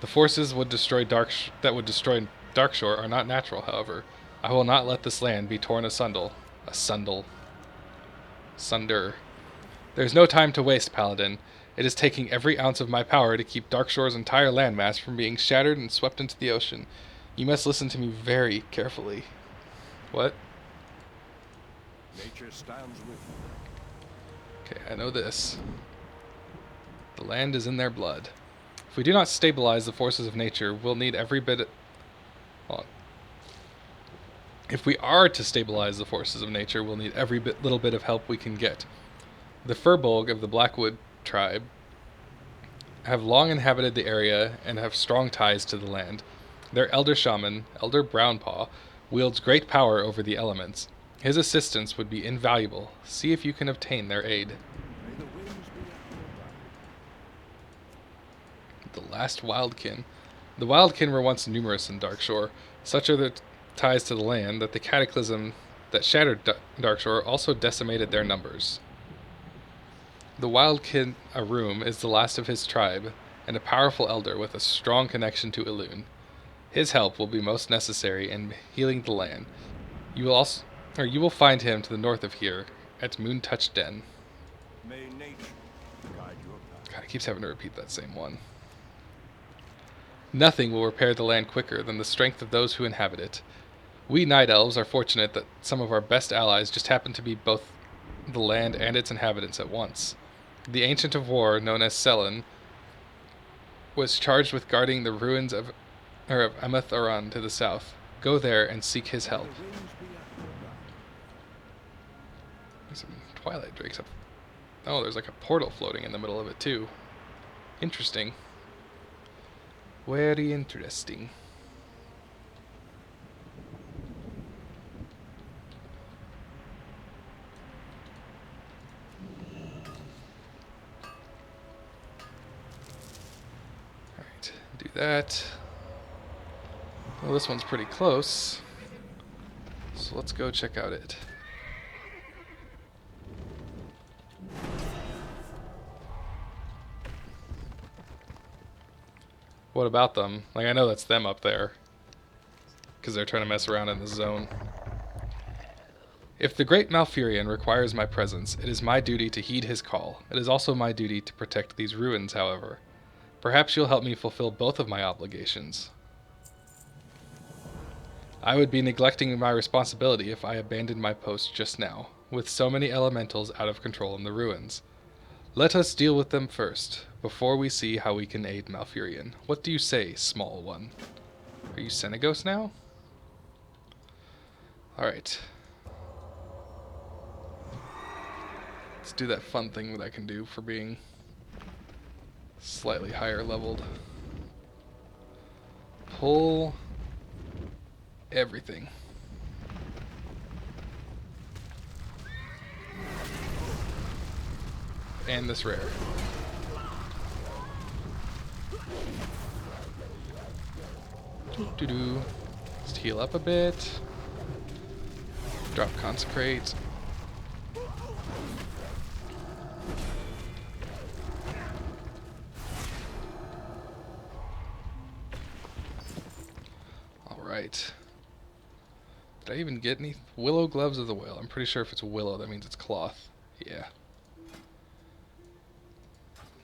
The forces that would destroy Darkshore are not natural, however. I will not let this land be torn asunder. Sunder. There is no time to waste, Paladin. It is taking every ounce of my power to keep Darkshore's entire landmass from being shattered and swept into the ocean. You must listen to me very carefully. What?
Nature stands with you.
Okay, I know this. The land is in their blood. If we do not stabilize the forces of nature, we'll need every bit... Hold on. If we are to stabilize the forces of nature, we'll need every little bit of help we can get. The Furbolg of the Blackwood tribe have long inhabited the area and have strong ties to the land. Their elder shaman, Elder Brownpaw, wields great power over the elements. His assistance would be invaluable. See if you can obtain their aid.
May the winds be at your back.
The last Wildkin. The Wildkin were once numerous in Darkshore. Such are their ties to the land that the cataclysm that shattered Darkshore also decimated their numbers. The Wildkin Arum is the last of his tribe, and a powerful elder with a strong connection to Elune. His help will be most necessary in healing the land. You will find him to the north of here, at Moontouch Den.
May nature guide your path.
God, it keeps having to repeat that same one. Nothing will repair the land quicker than the strength of those who inhabit it. We Night Elves are fortunate that some of our best allies just happen to be both the land and its inhabitants at once. The Ancient of War, known as Selen, was charged with guarding the ruins of Amath Aran to the south. Go there and seek his help.
May the winds be at your back.
There's some Twilight Drakes up. Oh, there's like a portal floating in the middle of it too. Interesting. Very interesting. Alright, do that. Well, this one's pretty close. So let's go check out it. What about them? Like, I know that's them up there. Because they're trying to mess around in the zone. If the great Malfurion requires my presence, it is my duty to heed his call. It is also my duty to protect these ruins, however. Perhaps you'll help me fulfill both of my obligations. I would be neglecting my responsibility if I abandoned my post just now, with so many elementals out of control in the ruins. Let us deal with them first, before we see how we can aid Malfurion. What do you say, small one? Are you Senegos now? Alright. Let's do that fun thing that I can do for being slightly higher leveled. Pull everything. And this rare. Doo-doo. Just heal up a bit. Drop Consecrate. Alright. Did I even get any? Willow Gloves of the Whale. I'm pretty sure if it's willow, that means it's cloth. Yeah.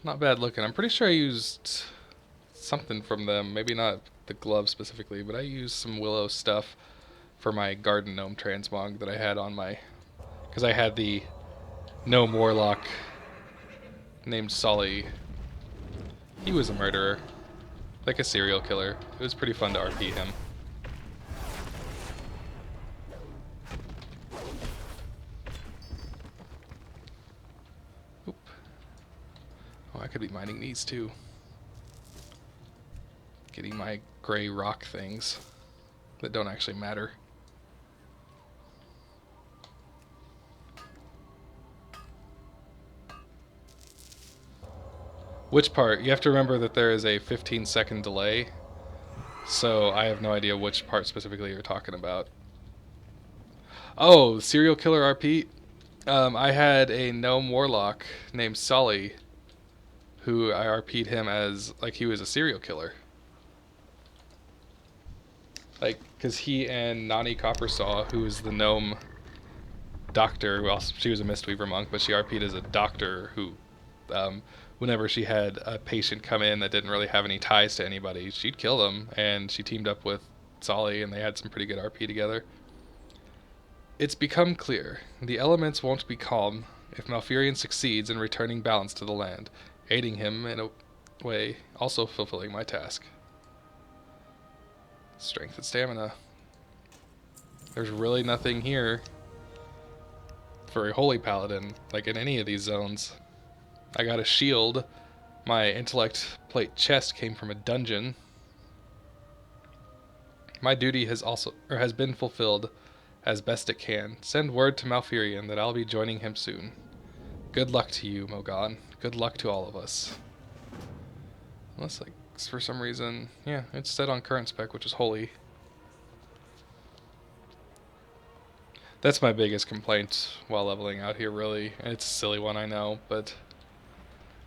Not bad looking. I'm pretty sure I used something from them. Maybe not the glove specifically, but I used some willow stuff for my garden gnome transmog that I had on my... Because I had the gnome warlock named Solly. He was a murderer. Like a serial killer. It was pretty fun to RP him. Oop. Oh, I could be mining these too. Getting my gray rock things that don't actually matter. Which part? You have to remember that there is a 15-second delay, so I have no idea which part specifically you're talking about. Oh, serial killer RP? I had a gnome warlock named Solly, who I RP'd him as, like, he was a serial killer. Like, because he and Nani Coppersaw, who is the gnome doctor, well, she was a Mistweaver monk, but she RP'd as a doctor who, whenever she had a patient come in that didn't really have any ties to anybody, she'd kill them, and she teamed up with Solly, and they had some pretty good RP together. It's become clear, the elements won't be calm if Malfurion succeeds in returning balance to the land, aiding him in a way, also fulfilling my task. Strength and stamina. There's really nothing here for a holy paladin, like in any of these zones. I got a shield. My intellect plate chest came from a dungeon. My duty has been fulfilled as best it can. Send word to Malfurion that I'll be joining him soon. Good luck to you, Mogon. Good luck to all of us. Unless, like, for some reason, yeah, it's set on current spec, which is holy. That's my biggest complaint while leveling out here, really. And it's a silly one, I know, but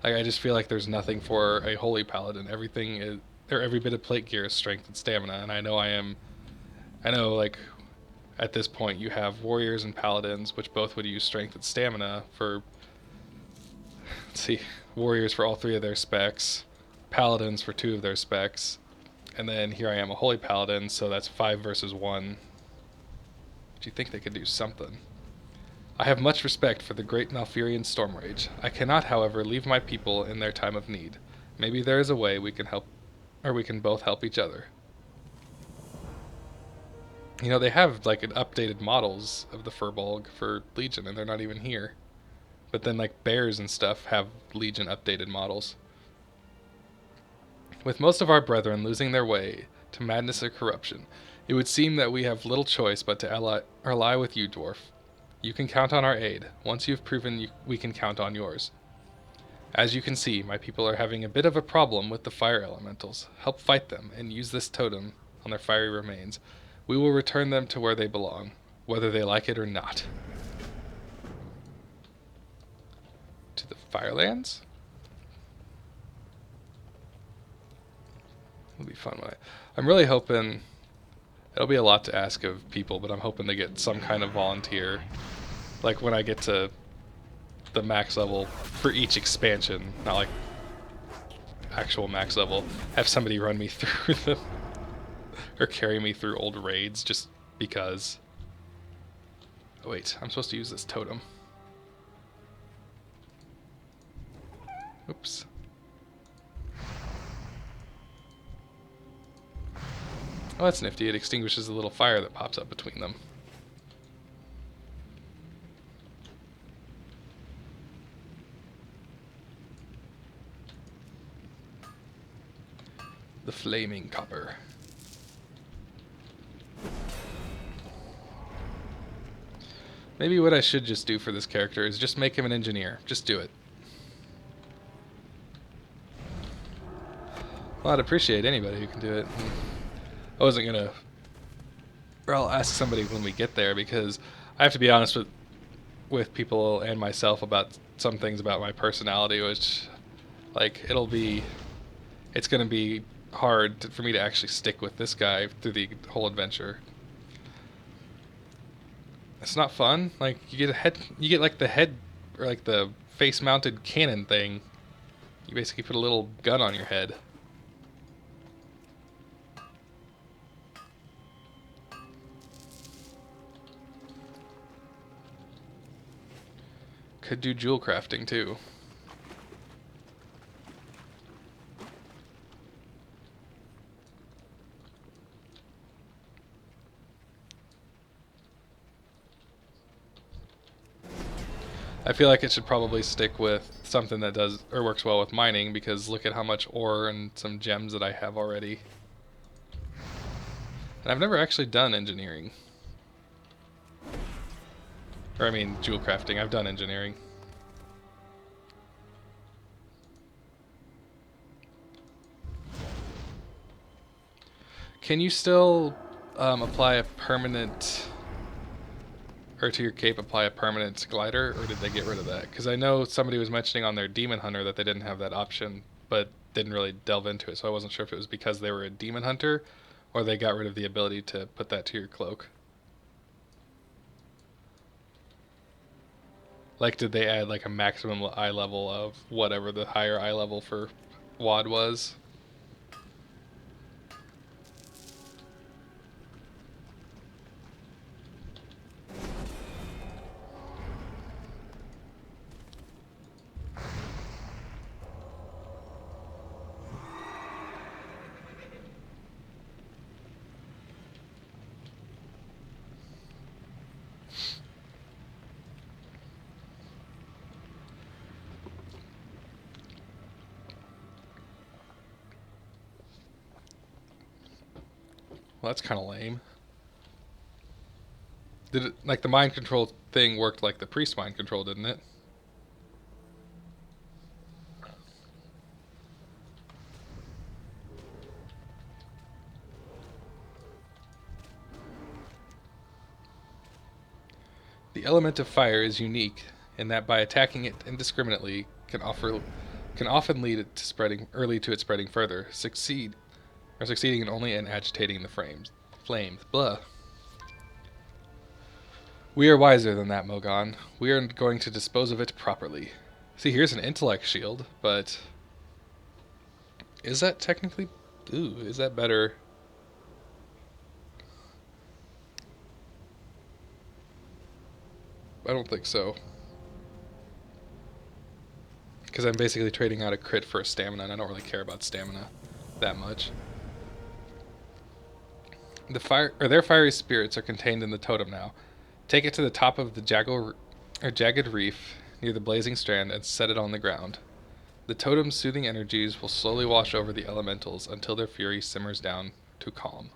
like, I just feel like there's nothing for a holy paladin. Everything is, or every bit of plate gear is strength and stamina, and I know, like, at this point you have warriors and paladins, which both would use strength and stamina for, let's see, warriors for all 3 of their specs, paladins for 2 of their specs, and then here I am, a holy paladin, so that's 5 versus 1. But you think they could do something. I have much respect for the great Malfurion Stormrage. I cannot, however, leave my people in their time of need. Maybe there is a way we can help, or we can both help each other. You know, they have, like, updated models of the Furbolg for Legion, and they're not even here. But then, like, bears and stuff have Legion updated models. With most of our brethren losing their way to madness or corruption, it would seem that we have little choice but to ally with you, dwarf. You can count on our aid. Once you've proven we can count on yours. As you can see, my people are having a bit of a problem with the fire elementals. Help fight them, and use this totem on their fiery remains. We will return them to where they belong, whether they like it or not. To the Firelands? It'll be fun. I'm really hoping It'll be a lot to ask of people, but I'm hoping to get some kind of volunteer. Like when I get to the max level for each expansion, not like actual max level, have somebody run me through them or carry me through old raids just because. Oh, wait, I'm supposed to use this totem. Oops. Oh, that's nifty. It extinguishes the little fire that pops up between them. The flaming copper. Maybe what I should just do for this character is just make him an engineer. Just do it. Well, I'd appreciate anybody who can do it. I wasn't gonna... Or I'll ask somebody when we get there, because I have to be honest with people and myself about some things about my personality, which, like, it's gonna be hard for me to actually stick with this guy through the whole adventure. It's not fun. Like, you get like the head, or like the face-mounted cannon thing. You basically put a little gun on your head. Could do jewel crafting too. I feel like it should probably stick with something that does or works well with mining, because look at how much ore and some gems that I have already. And I've never actually done engineering. Or I mean jewel crafting. I've done engineering. Can you still apply a permanent... Or to your cape apply a permanent glider, or did they get rid of that? Because I know somebody was mentioning on their Demon Hunter that they didn't have that option, but didn't really delve into it, so I wasn't sure if it was because they were a Demon Hunter, or they got rid of the ability to put that to your cloak. Like, did they add like a maximum eye level of whatever the higher eye level for WoD was? Well, that's kind of lame. Did it, like, the mind control thing worked like the priest mind control, didn't it? The element of fire is unique in that by attacking it indiscriminately can often lead it to its spreading further, succeeding only in agitating the flames. Blah. We are wiser than that, Mogon. We are going to dispose of it properly. See, here's an intellect shield, but is that technically... Ooh, is that better? I don't think so. Because I'm basically trading out a crit for a stamina, and I don't really care about stamina that much. Their fiery spirits are contained in the totem now. Take it to the top of the jagged reef near the blazing strand and set it on the ground. The totem's soothing energies will slowly wash over the elementals until their fury simmers down to calm.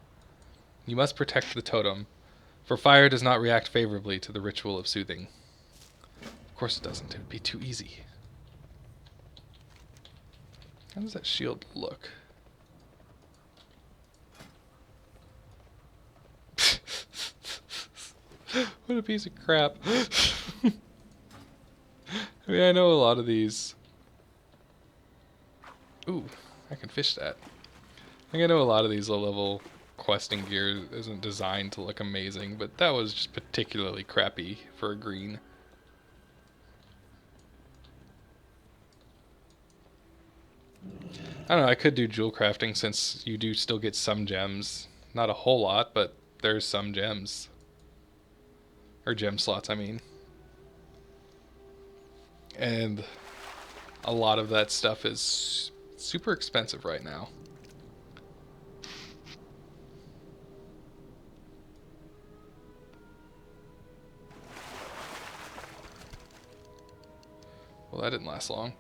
You must protect the totem, for fire does not react favorably to the ritual of soothing. Of course it doesn't. It would be too easy. How does that shield look? What a piece of crap. I mean, I know a lot of these... Ooh, I can fish that. I think I know a lot of these low-level questing gear isn't designed to look amazing, but that was just particularly crappy for a green. I don't know, I could do jewel crafting since you do still get some gems. Not a whole lot, but there's some gems. Or gem slots, I mean. And a lot of that stuff is super expensive right now. Well, that didn't last long.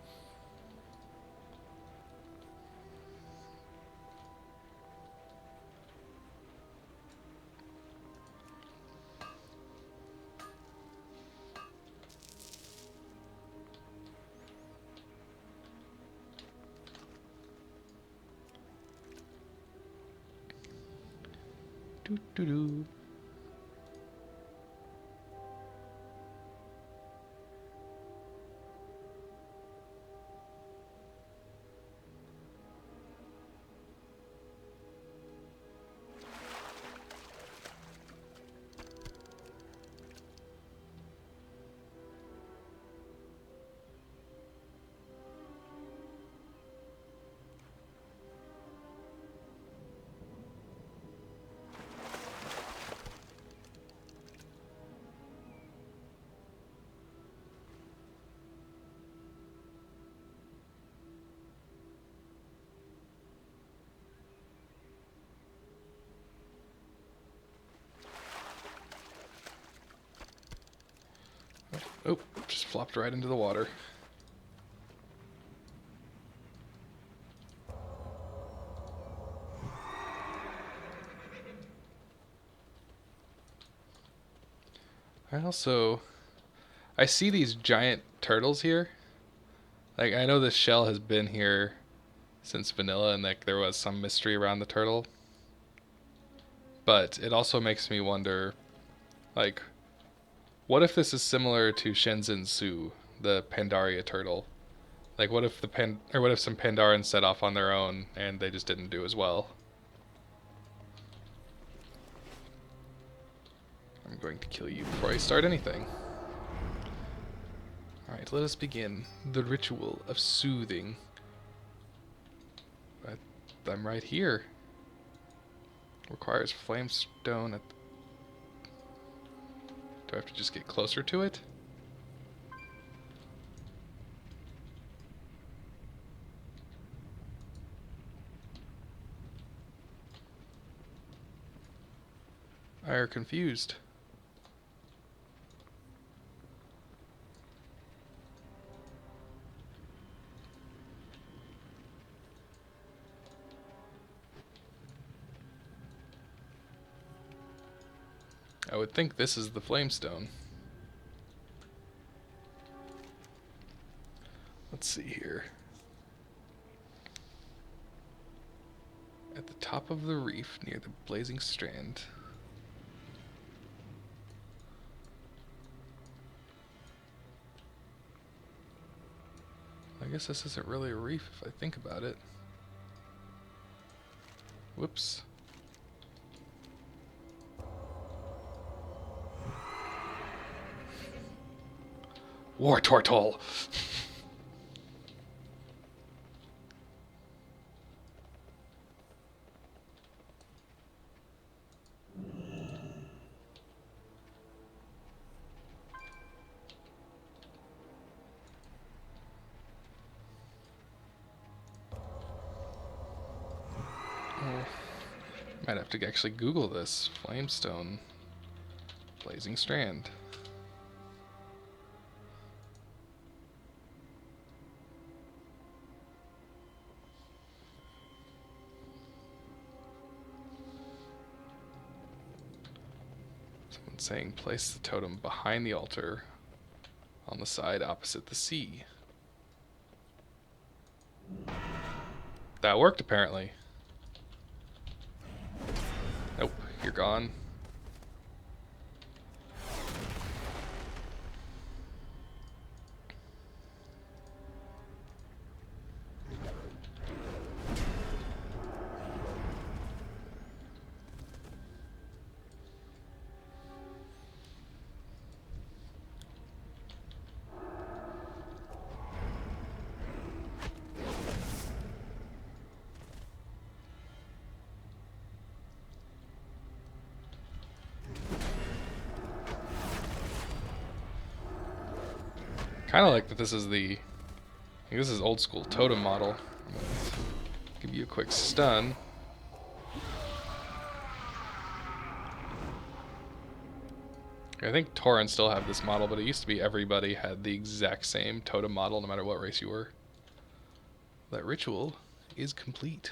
Doo doo doo. Oh, just flopped right into the water. I see these giant turtles here. Like, I know this shell has been here since vanilla and like there was some mystery around the turtle. But it also makes me wonder, like, what if this is similar to Shenzhen Su, the Pandaria turtle? Like, what if what if some Pandarans set off on their own and they just didn't do as well? I'm going to kill you before I start anything. Alright, let us begin the ritual of soothing. I'm right here. Requires flamestone at... Do I have to just get closer to it? I are confused. I would think this is the flamestone. Let's see here. At the top of the reef near the blazing strand. I guess this isn't really a reef if I think about it. Whoops. War turtle! Might have to actually Google this. Flamestone. Blazing strand. Someone's saying place the totem behind the altar on the side opposite the sea. That worked apparently. Nope, you're gone. Kind of like that this is the... I think this is old school totem model. Give you a quick stun. I think Taurens still have this model, but it used to be everybody had the exact same totem model no matter what race you were. That ritual is complete.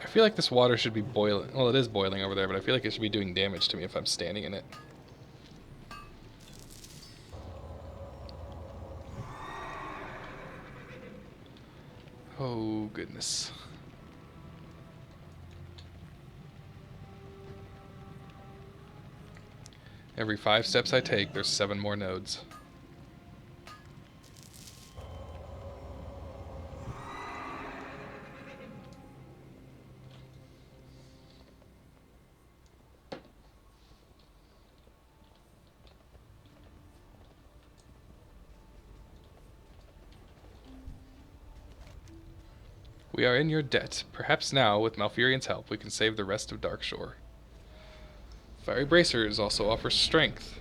I feel like this water should be boiling. Well, it is boiling over there, but I feel like it should be doing damage to me if I'm standing in it. Oh, goodness. Every 5 steps I take, there's 7 more nodes. We are in your debt. Perhaps now, with Malfurion's help, we can save the rest of Darkshore. Fiery Bracers also offer strength.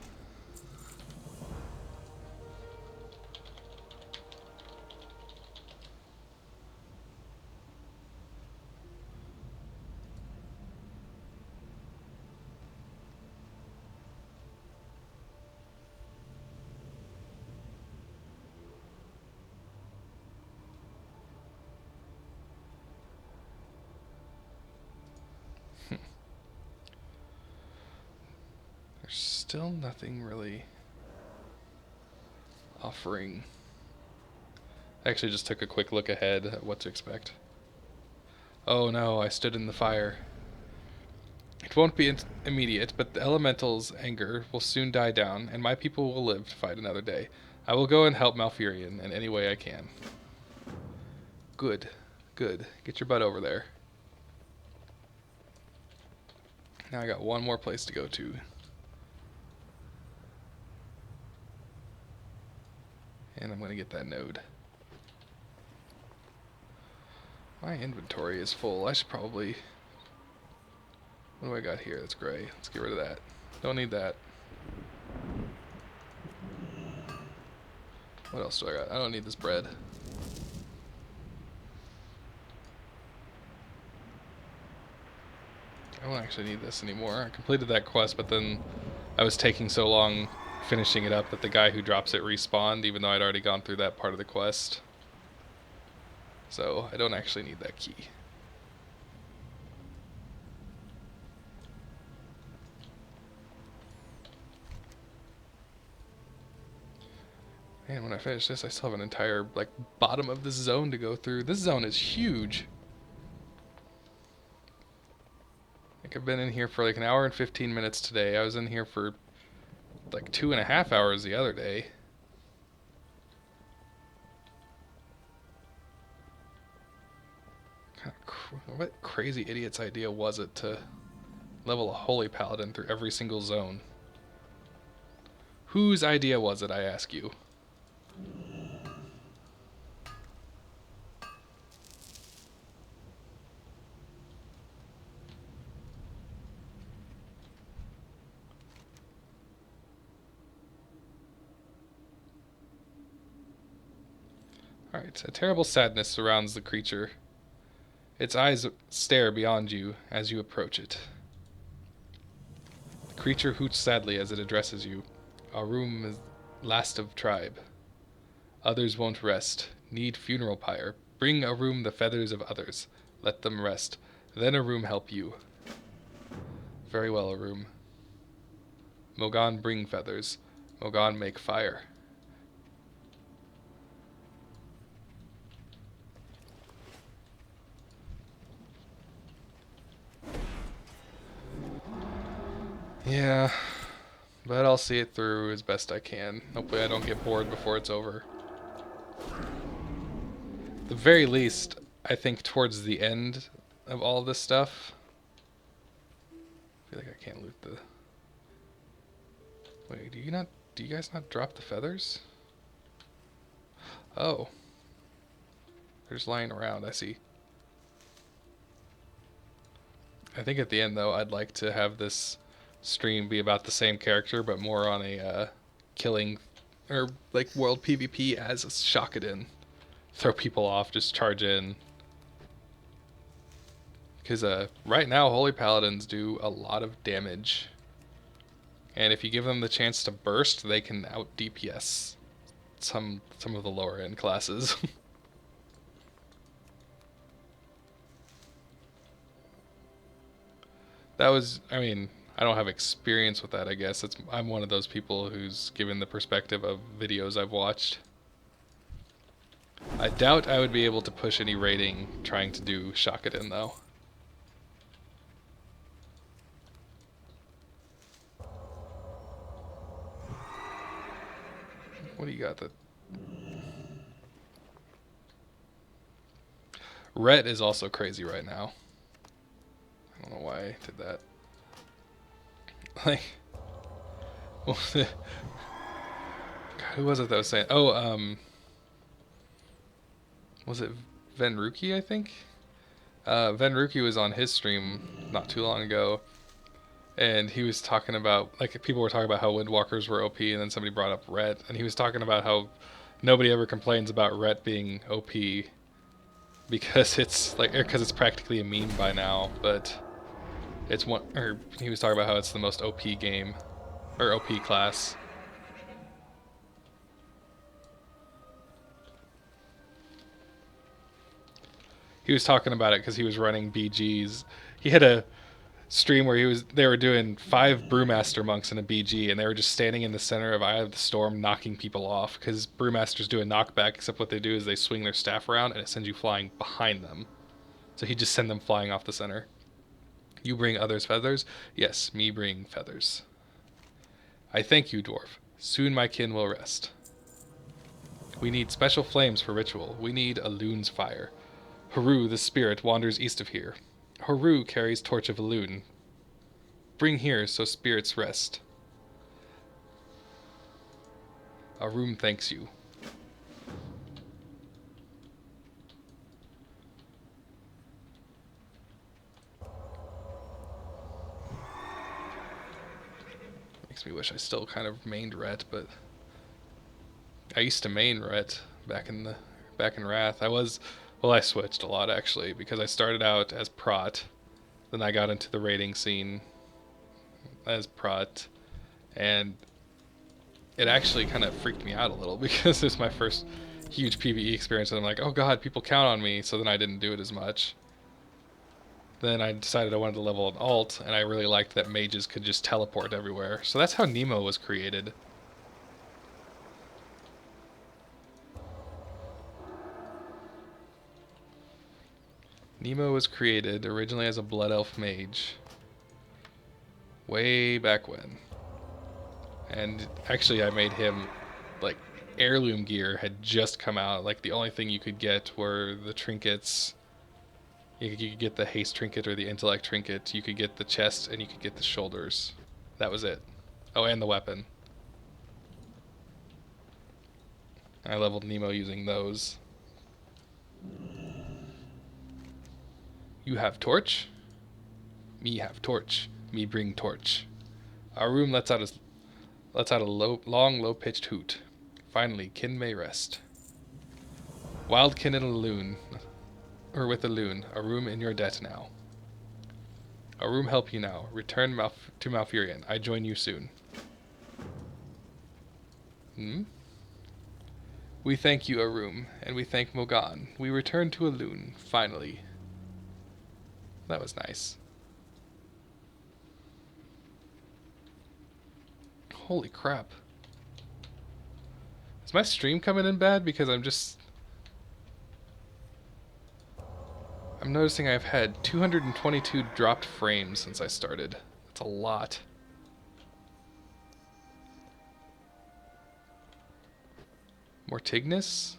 There's still nothing really offering. I actually just took a quick look ahead at what to expect. Oh no, I stood in the fire. It won't be immediate, but the elemental's anger will soon die down, and my people will live to fight another day. I will go and help Malfurion in any way I can. Good. Good. Get your butt over there. Now I got one more place to go to. And I'm going to get that node. My inventory is full. I should probably... What do I got here that's gray? Let's get rid of that. Don't need that. What else do I got? I don't need this bread. I don't actually need this anymore. I completed that quest, but then I was taking so long finishing it up that the guy who drops it respawned, even though I'd already gone through that part of the quest. So I don't actually need that key. Man, when I finish this, I still have an entire, like, bottom of this zone to go through. This zone is huge. I think I've been in here for like an hour and 15 minutes today. I was in here for like 2.5 hours the other day. What crazy idiot's idea was it to level a Holy Paladin through every single zone? Whose idea was it, I ask you? Alright, a terrible sadness surrounds the creature. Its eyes stare beyond you as you approach it. The creature hoots sadly as it addresses you. Arum is last of tribe. Others won't rest. Need funeral pyre. Bring Arum the feathers of others. Let them rest. Then Arum help you. Very well, Arum. Mogan bring feathers. Mogan make fire. Yeah, but I'll see it through as best I can. Hopefully I don't get bored before it's over. At the very least, I think towards the end of all this stuff... I feel like I can't loot the... Wait, do you guys not drop the feathers? Oh. They're just lying around, I see. I think at the end, though, I'd like to have this stream be about the same character, but more on a killing or like world PvP as a Shakadin. Throw people off, just charge in. Because right now, Holy Paladins do a lot of damage. And if you give them the chance to burst, they can out DPS some of the lower end classes. That was, I mean, I don't have experience with that, I guess. I'm one of those people who's given the perspective of videos I've watched. I doubt I would be able to push any rating trying to do Shakadin, though. What do you got? Rhett is also crazy right now. I don't know why I did that. Like, what was it? God, who was it that was saying? Oh, was it Venruki, I think? Venruki was on his stream not too long ago, and he was talking about, like, people were talking about how Windwalkers were OP, and then somebody brought up Rhett, and he was talking about how nobody ever complains about Rhett being OP because it's like, because it's practically a meme by now, but it's one, or he was talking about how it's the most OP game, or OP class. He was talking about it because he was running BGs. He had a stream where they were doing 5 Brewmaster monks in a BG, and they were just standing in the center of Eye of the Storm knocking people off, because Brewmasters do a knockback, except what they do is they swing their staff around and it sends you flying behind them. So he just send them flying off the center. You bring others feathers? Yes, me bring feathers. I thank you, dwarf. Soon my kin will rest. We need special flames for ritual. We need a loon's fire. Haru, the spirit, wanders east of here. Haru carries torch of a loon. Bring here so spirits rest. Arum thanks you. Makes me wish I still kind of mained Rhett, but I used to main Rhett back in Wrath. I switched a lot actually, because I started out as Prot, then I got into the raiding scene as Prot, and it actually kind of freaked me out a little because it was my first huge PvE experience, and I'm like, oh god, people count on me, so then I didn't do it as much. Then I decided I wanted to level an alt, and I really liked that mages could just teleport everywhere. So that's how Nemo was created. Nemo was created originally as a Blood Elf mage. Way back when. And actually I made him, like, heirloom gear had just come out. Like, the only thing you could get were the trinkets. You could get the haste trinket or the intellect trinket. You could get the chest and you could get the shoulders. That was it. Oh, and the weapon. I leveled Nemo using those. You have torch? Me have torch. Me bring torch. Our room lets out a long, low-pitched hoot. Finally, kin may rest. Wildkin and a loon, or with a loon, a room in your debt now. A room help you now. Return to Malfurion. I join you soon. We thank you, Arum, and we thank Mogan. We return to Elune, finally. That was nice. Holy crap. Is my stream coming in bad? Because I'm noticing I've had 222 dropped frames since I started. That's a lot. Mortignus?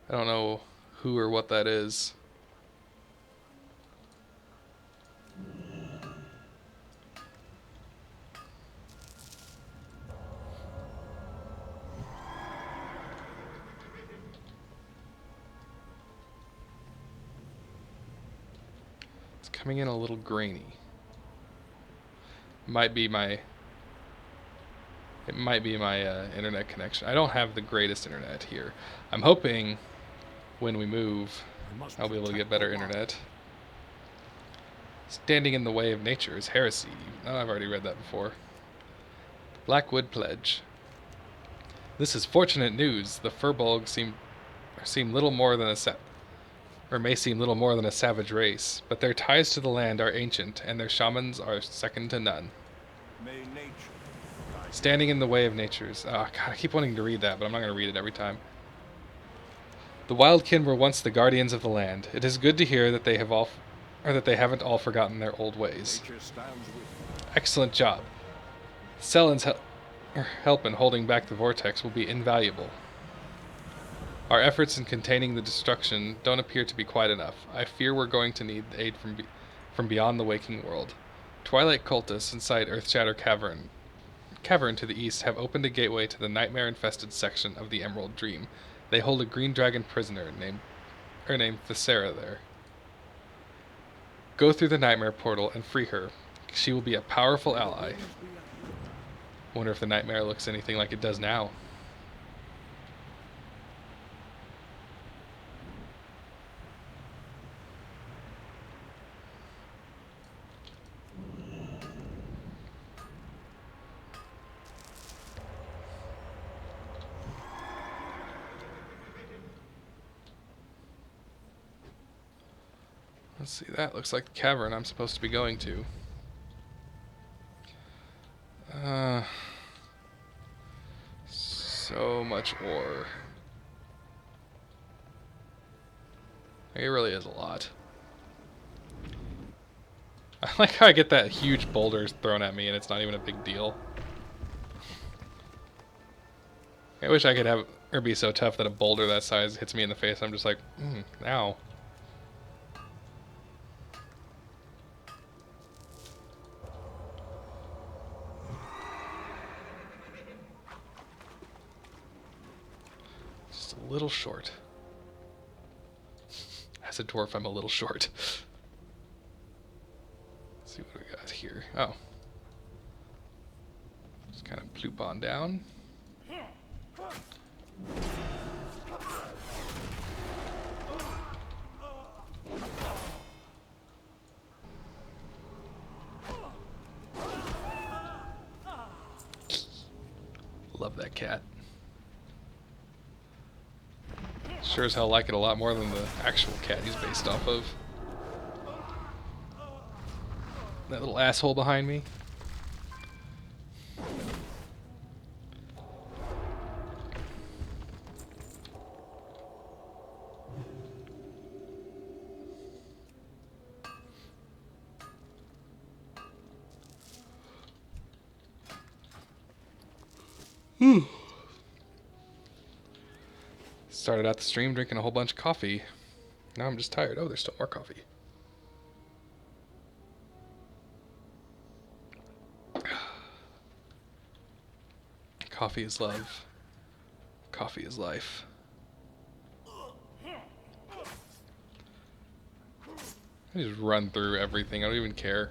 I don't know who or what that is. coming in a little grainy. Might be my internet connection. I don't have the greatest internet here. I'm hoping when we move,
I must
I'll be able to get
protect the
better
wild.
internet. Standing in the way of nature is heresy. Oh, I've already read that before. Blackwood Pledge. This is fortunate news. The Furbolg seem little more than may seem little more than a savage race, but their ties to the land are ancient, and their shamans are second to none.
May nature guide
Standing in the way of nature's. Oh God, I keep wanting to read that, but I'm not going to read it every time. The Wildkin were once the guardians of the land. It is good to hear that they haven't all forgotten their old ways.
nature stands with you.
Excellent job. Selen's help in holding back the vortex will be invaluable. Our efforts in containing the destruction don't appear to be quite enough. I fear we're going to need aid from beyond the waking world. Twilight cultists inside Earthshatter Cavern to the east have opened a gateway to the nightmare-infested section of the Emerald Dream. They hold a green dragon prisoner named Visera there. Go through the nightmare portal and free her. She will be a powerful ally.
Winds be at your
Wonder if the nightmare looks anything like it does now. Let's see, that looks like the cavern I'm supposed to be going to. So much ore. It really is a lot. I like how I get that huge boulder thrown at me and it's not even a big deal. I wish I could have or be so tough that a boulder that size hits me in the face. I'm just like, ow. Just a little short. As a dwarf, I'm a little short. Let's see what we got here. Oh. Just kind of ploop on down. Love that cat. Sure as hell like it a lot more than the actual cat he's based off of. That little asshole behind me. Started out the stream drinking a whole bunch of coffee. Now I'm just tired. Oh, there's still more coffee. Coffee is love. Coffee is life. I just run through everything. I don't even care.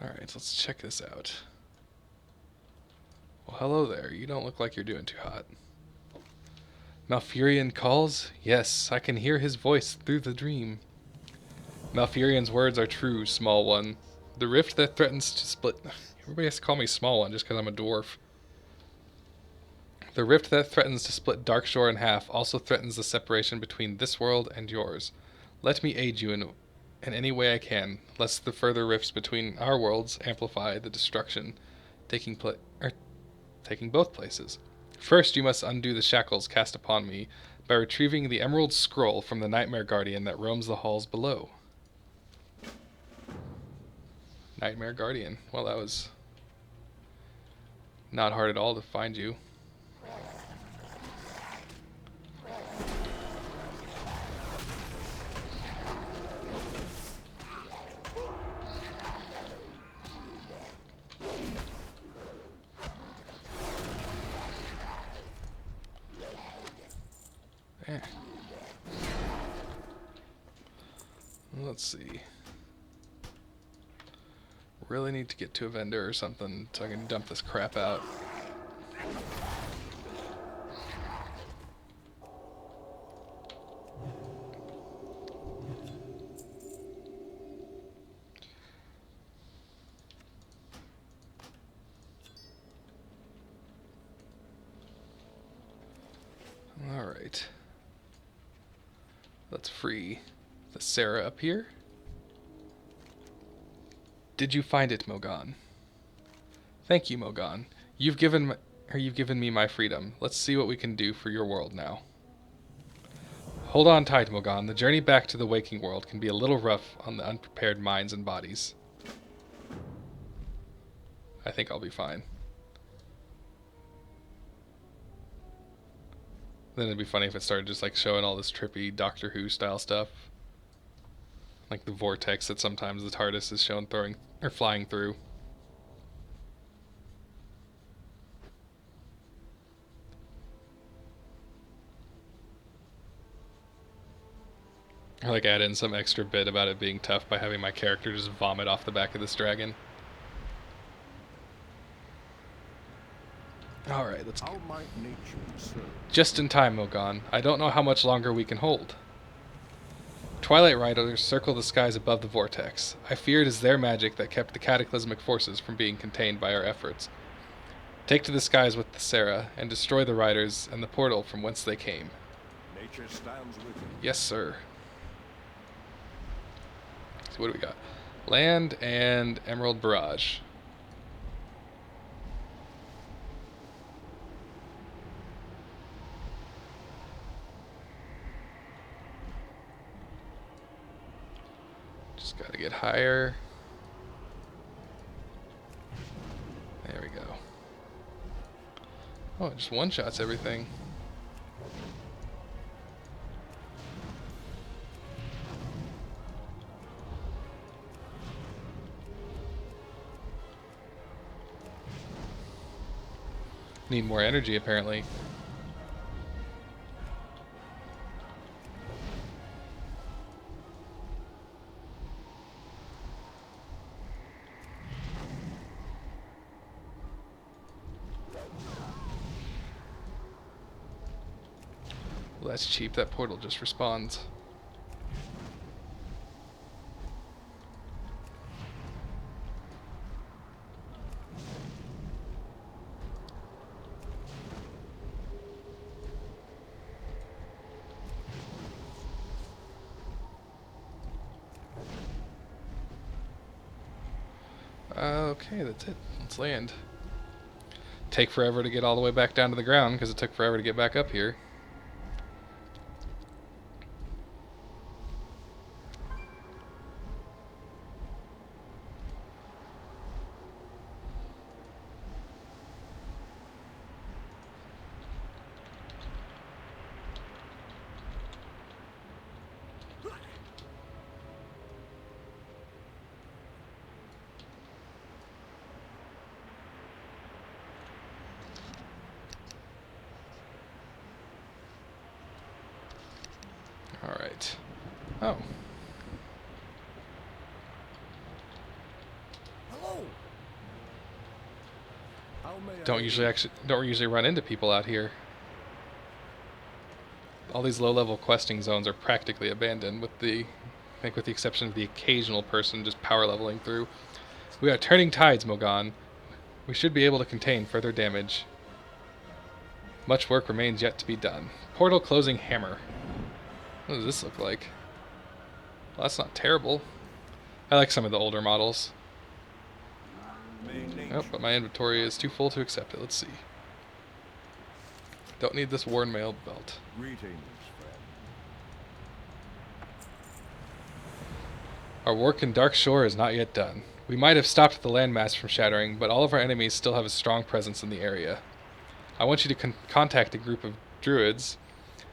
Alright, let's check this out. Well, hello there. You don't look like you're doing too hot. Malfurion calls? Yes, I can hear his voice through the dream. Malfurion's words are true, small one. The rift that threatens to split... Everybody has to call me small one just because I'm a dwarf. The rift that threatens to split Darkshore in half also threatens the separation between this world and yours. Let me aid you in any way I can, lest the further rifts between our worlds amplify the destruction taking both places. First, you must undo the shackles cast upon me by retrieving the Emerald Scroll from the Nightmare Guardian that roams the halls below. Nightmare Guardian. Well, that was Not hard at all to find you. There. Let's see. Really need to get to a vendor or something so I can dump this crap out. Alright. Let's free the Sarah up here. Did you find it, Mogan? Thank you, Mogan. You've given me my freedom. Let's see what we can do for your world now. Hold on tight, Mogan. The journey back to the waking world can be a little rough on the unprepared minds and bodies. I think I'll be fine. Then it'd be funny if it started just like showing all this trippy Doctor Who style stuff. Like the vortex that sometimes the TARDIS is shown throwing or flying through. Or like add in some extra bit about it being tough by having my character just vomit off the back of this dragon. Alright, let's go.
How might nature serve?
Just in time, Mogan. I don't know how much longer we can hold. Twilight Riders circle the skies above the vortex. I fear it is their magic that kept the cataclysmic forces from being contained by our efforts. Take to the skies with the Sarah, and destroy the Riders and the portal from whence they came.
Nature stands with you.
Yes, sir. So what do we got? Land and Emerald Barrage. Just gotta get higher. There we go. Oh, it just one-shots everything. Need more energy, apparently. Well, that's cheap. That portal just respawns. Okay, that's it. Let's land. Take forever to get all the way back down to the ground because it took forever to get back up here. Alright. Oh.
Hello. How may I
Don't usually run into people out here. All these low-level questing zones are practically abandoned with I think with the exception of the occasional person just power leveling through. We are turning tides, Mogan. We should be able to contain further damage. Much work remains yet to be done. Portal closing hammer. What does this look like? Well, that's not terrible. I like some of the older models.
may nature
Oh, but my inventory is too full to accept it. Let's see. Don't need this worn mail belt.
greetings, friend?
Our work in Darkshore is not yet done. We might have stopped the landmass from shattering, but all of our enemies still have a strong presence in the area. I want you to contact a group of druids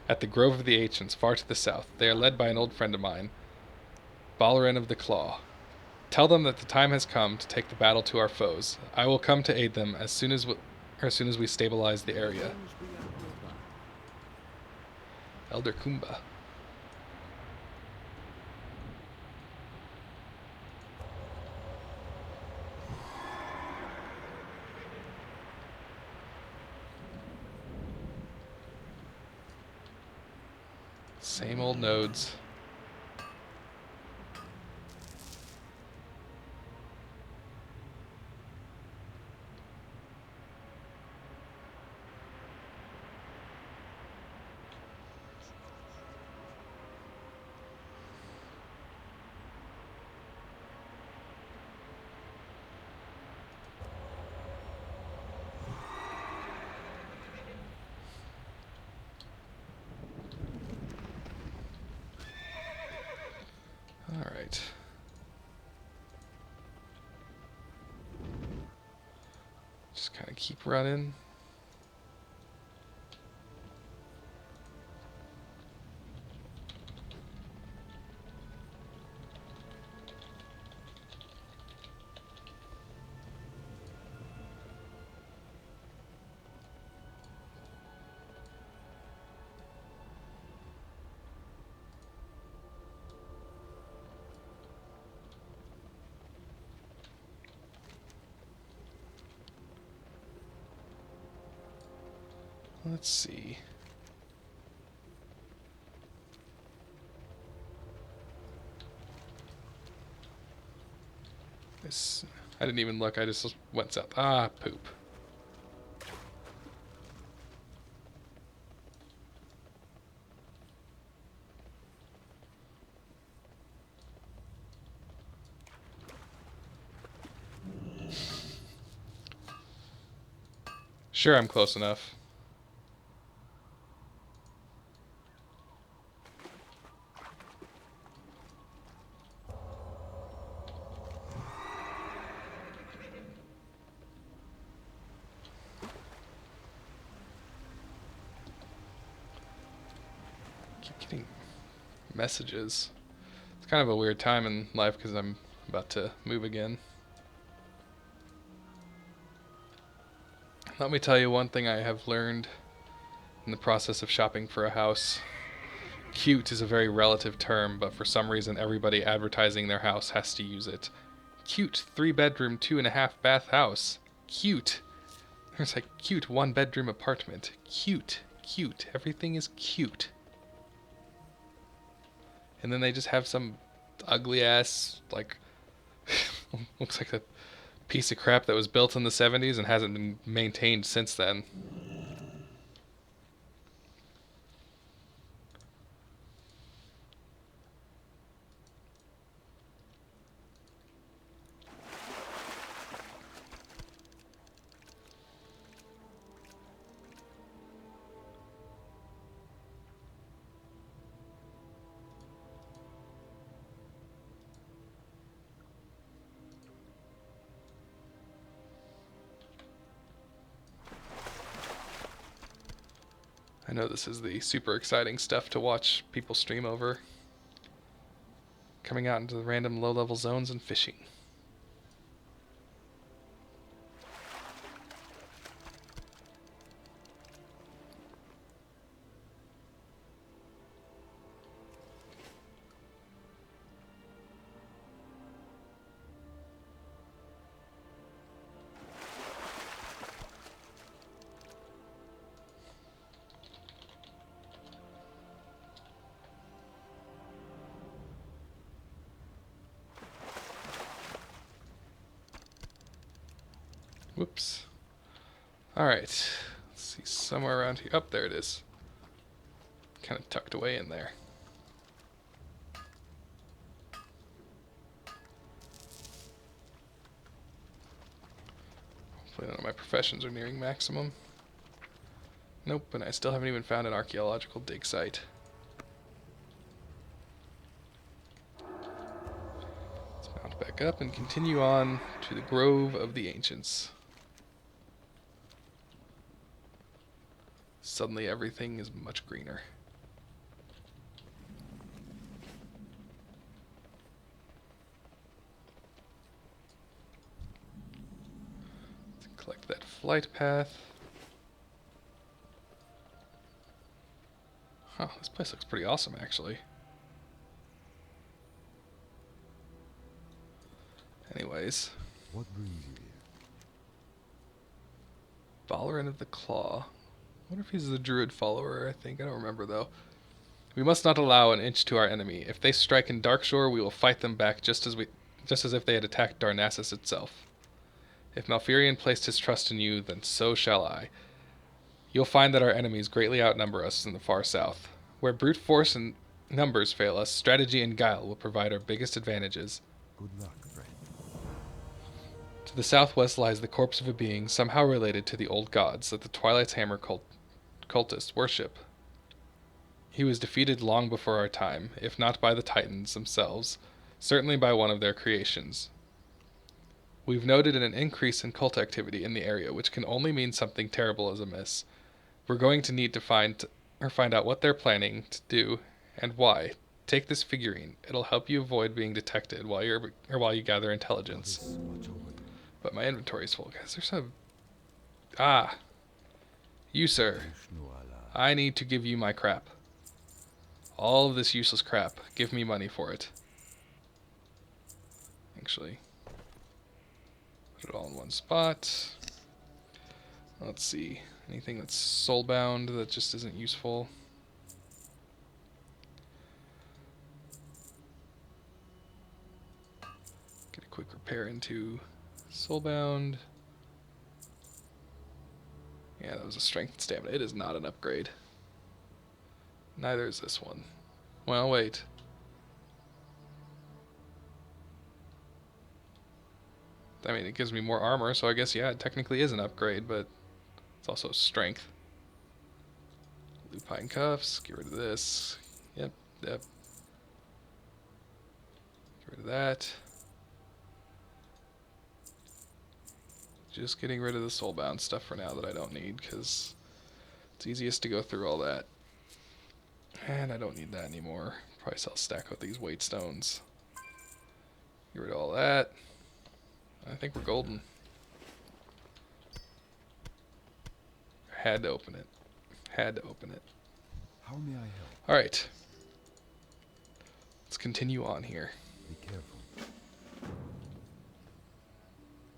at the Grove of the Ancients, far to the south. They are led by an old friend of mine, Balarin of the Claw. Tell them that the time has come to take the battle to our foes. I will come to aid them as soon as we stabilize the area.
Things be at will done.
Elder Kumba. Same old nodes. Alright. Just kind of keep running. Let's see. This, I didn't even look, I just went south. Ah, poop. Sure, I'm close enough. Keep getting messages. It's kind of a weird time in life because I'm about to move again. Let me tell you one thing I have learned in the process of shopping for a house. Cute is a very relative term, but for some reason everybody advertising their house has to use it. Cute 3-bedroom, 2.5-bath house. Cute. There's like cute 1-bedroom apartment. Cute. Cute. Everything is cute. And then they just have some ugly ass, like, looks like a piece of crap that was built in the 70s and hasn't been maintained since then. I know this is the super exciting stuff to watch people stream over. Coming out into the random low-level zones and fishing. Whoops. Alright. Let's see, somewhere around here. Oh, there it is. Kind of tucked away in there. Hopefully none of my professions are nearing maximum. Nope, and I still haven't even found an archaeological dig site. Let's mount Back up and continue on to the Grove of the Ancients. Suddenly everything is much greener. Let's collect that flight path. Huh, this place looks pretty awesome actually. Anyways.
What brings you here?
Valorant of the Claw. I wonder if he's the druid follower, I think. I don't remember though. We must not allow an inch to our enemy. If they strike in Darkshore, we will fight them back just as if they had attacked Darnassus itself. If Malfurion placed his trust in you, then so shall I. You'll find that our enemies greatly outnumber us in the far south. Where brute force and numbers fail us, strategy and guile will provide our biggest advantages.
Good luck, friend.
To the southwest lies the corpse of a being somehow related to the old gods that the Twilight's Hammer cultists worship. He was defeated long before our time, if not by the Titans themselves, certainly by one of their creations. We've noted an increase in cult activity in the area, which can only mean something terrible is amiss. We're going to need to find out what they're planning to do and why. Take this figurine. It'll help you avoid being detected while you gather intelligence. But my inventory is full, guys. There's some... Ah! You, sir. I need to give you my crap. All of this useless crap. Give me money for it. Actually, put it all in one spot. Let's see. Anything that's soulbound that just isn't useful. Get a quick repair into soulbound. Yeah, that was a strength and stamina. It is not an upgrade. Neither is this one. Well, wait. I mean, it gives me more armor, so I guess, yeah, it technically is an upgrade, but it's also strength. Lupine cuffs, get rid of this. Yep. Get rid of that. Just getting rid of the soulbound stuff for now that I don't need, because it's easiest to go through all that. And I don't need that anymore. Probably sell a stack of these weight stones. Get rid of all that. I think we're golden. Had to open it. Had to open it.
How may I help?
Alright. Let's continue on here.
Be careful.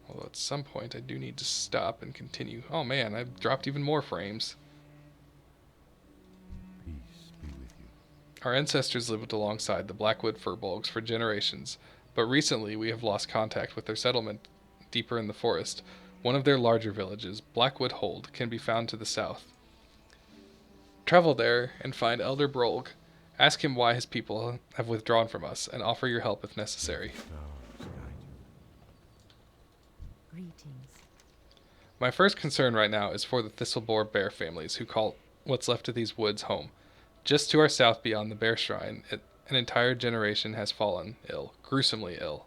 Although at some point I do need to stop and continue. Oh man, I've dropped even more frames.
Peace be with you.
Our ancestors lived alongside the Blackwood Furbolgs for generations, but recently we have lost contact with their settlement deeper in the forest. One of their larger villages, Blackwood Hold, can be found to the south. Travel there and find Elder Brolg. Ask him why his people have withdrawn from us, and offer your help if necessary.
Stars guide you.
Greetings.
My first concern right now is for the Thistlebore bear families who call what's left of these woods home. Just to our south beyond the bear shrine, an entire generation has fallen ill, gruesomely ill.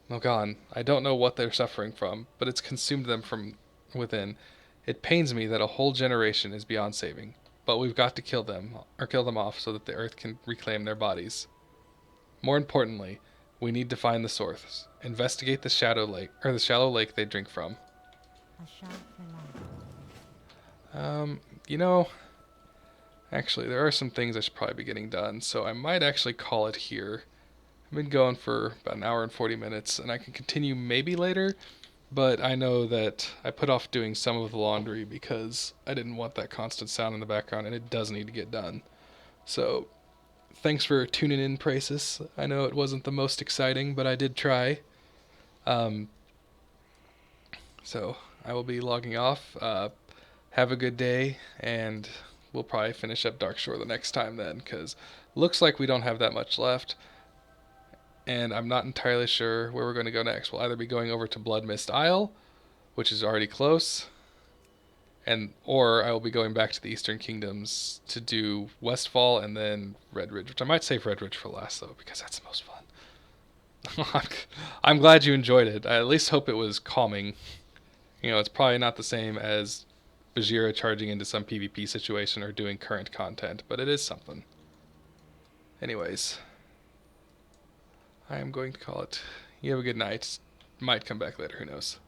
Oh God, I don't know what they're suffering from, but it's consumed them from within. It pains me that a whole generation is beyond saving, but we've got to kill them off so that the earth can reclaim their bodies. More importantly, we need to find the source. Investigate the shallow lake they drink from.
I shall rely.
You know, actually, there are some things I should probably be getting done, so I might actually call it here. I've been going for about an hour and 40 minutes, and I can continue maybe later, but I know that I put off doing some of the laundry because I didn't want that constant sound in the background, and it does need to get done. So, thanks for tuning in, Praesus. I know it wasn't the most exciting, but I did try. So, I will be logging off. Have a good day, and we'll probably finish up Darkshore the next time then, because looks like we don't have that much left. And I'm not entirely sure where we're going to go next. We'll either be going over to Bloodmist Isle, which is already close, or I will be going back to the Eastern Kingdoms to do Westfall and then Red Ridge, which I might save Red Ridge for last, though, because that's the most fun. I'm glad you enjoyed it. I at least hope it was calming. It's probably not the same as Bajira charging into some PvP situation or doing current content, but it is something. Anyways, I am going to call it. You have a good night. Might come back later, who knows.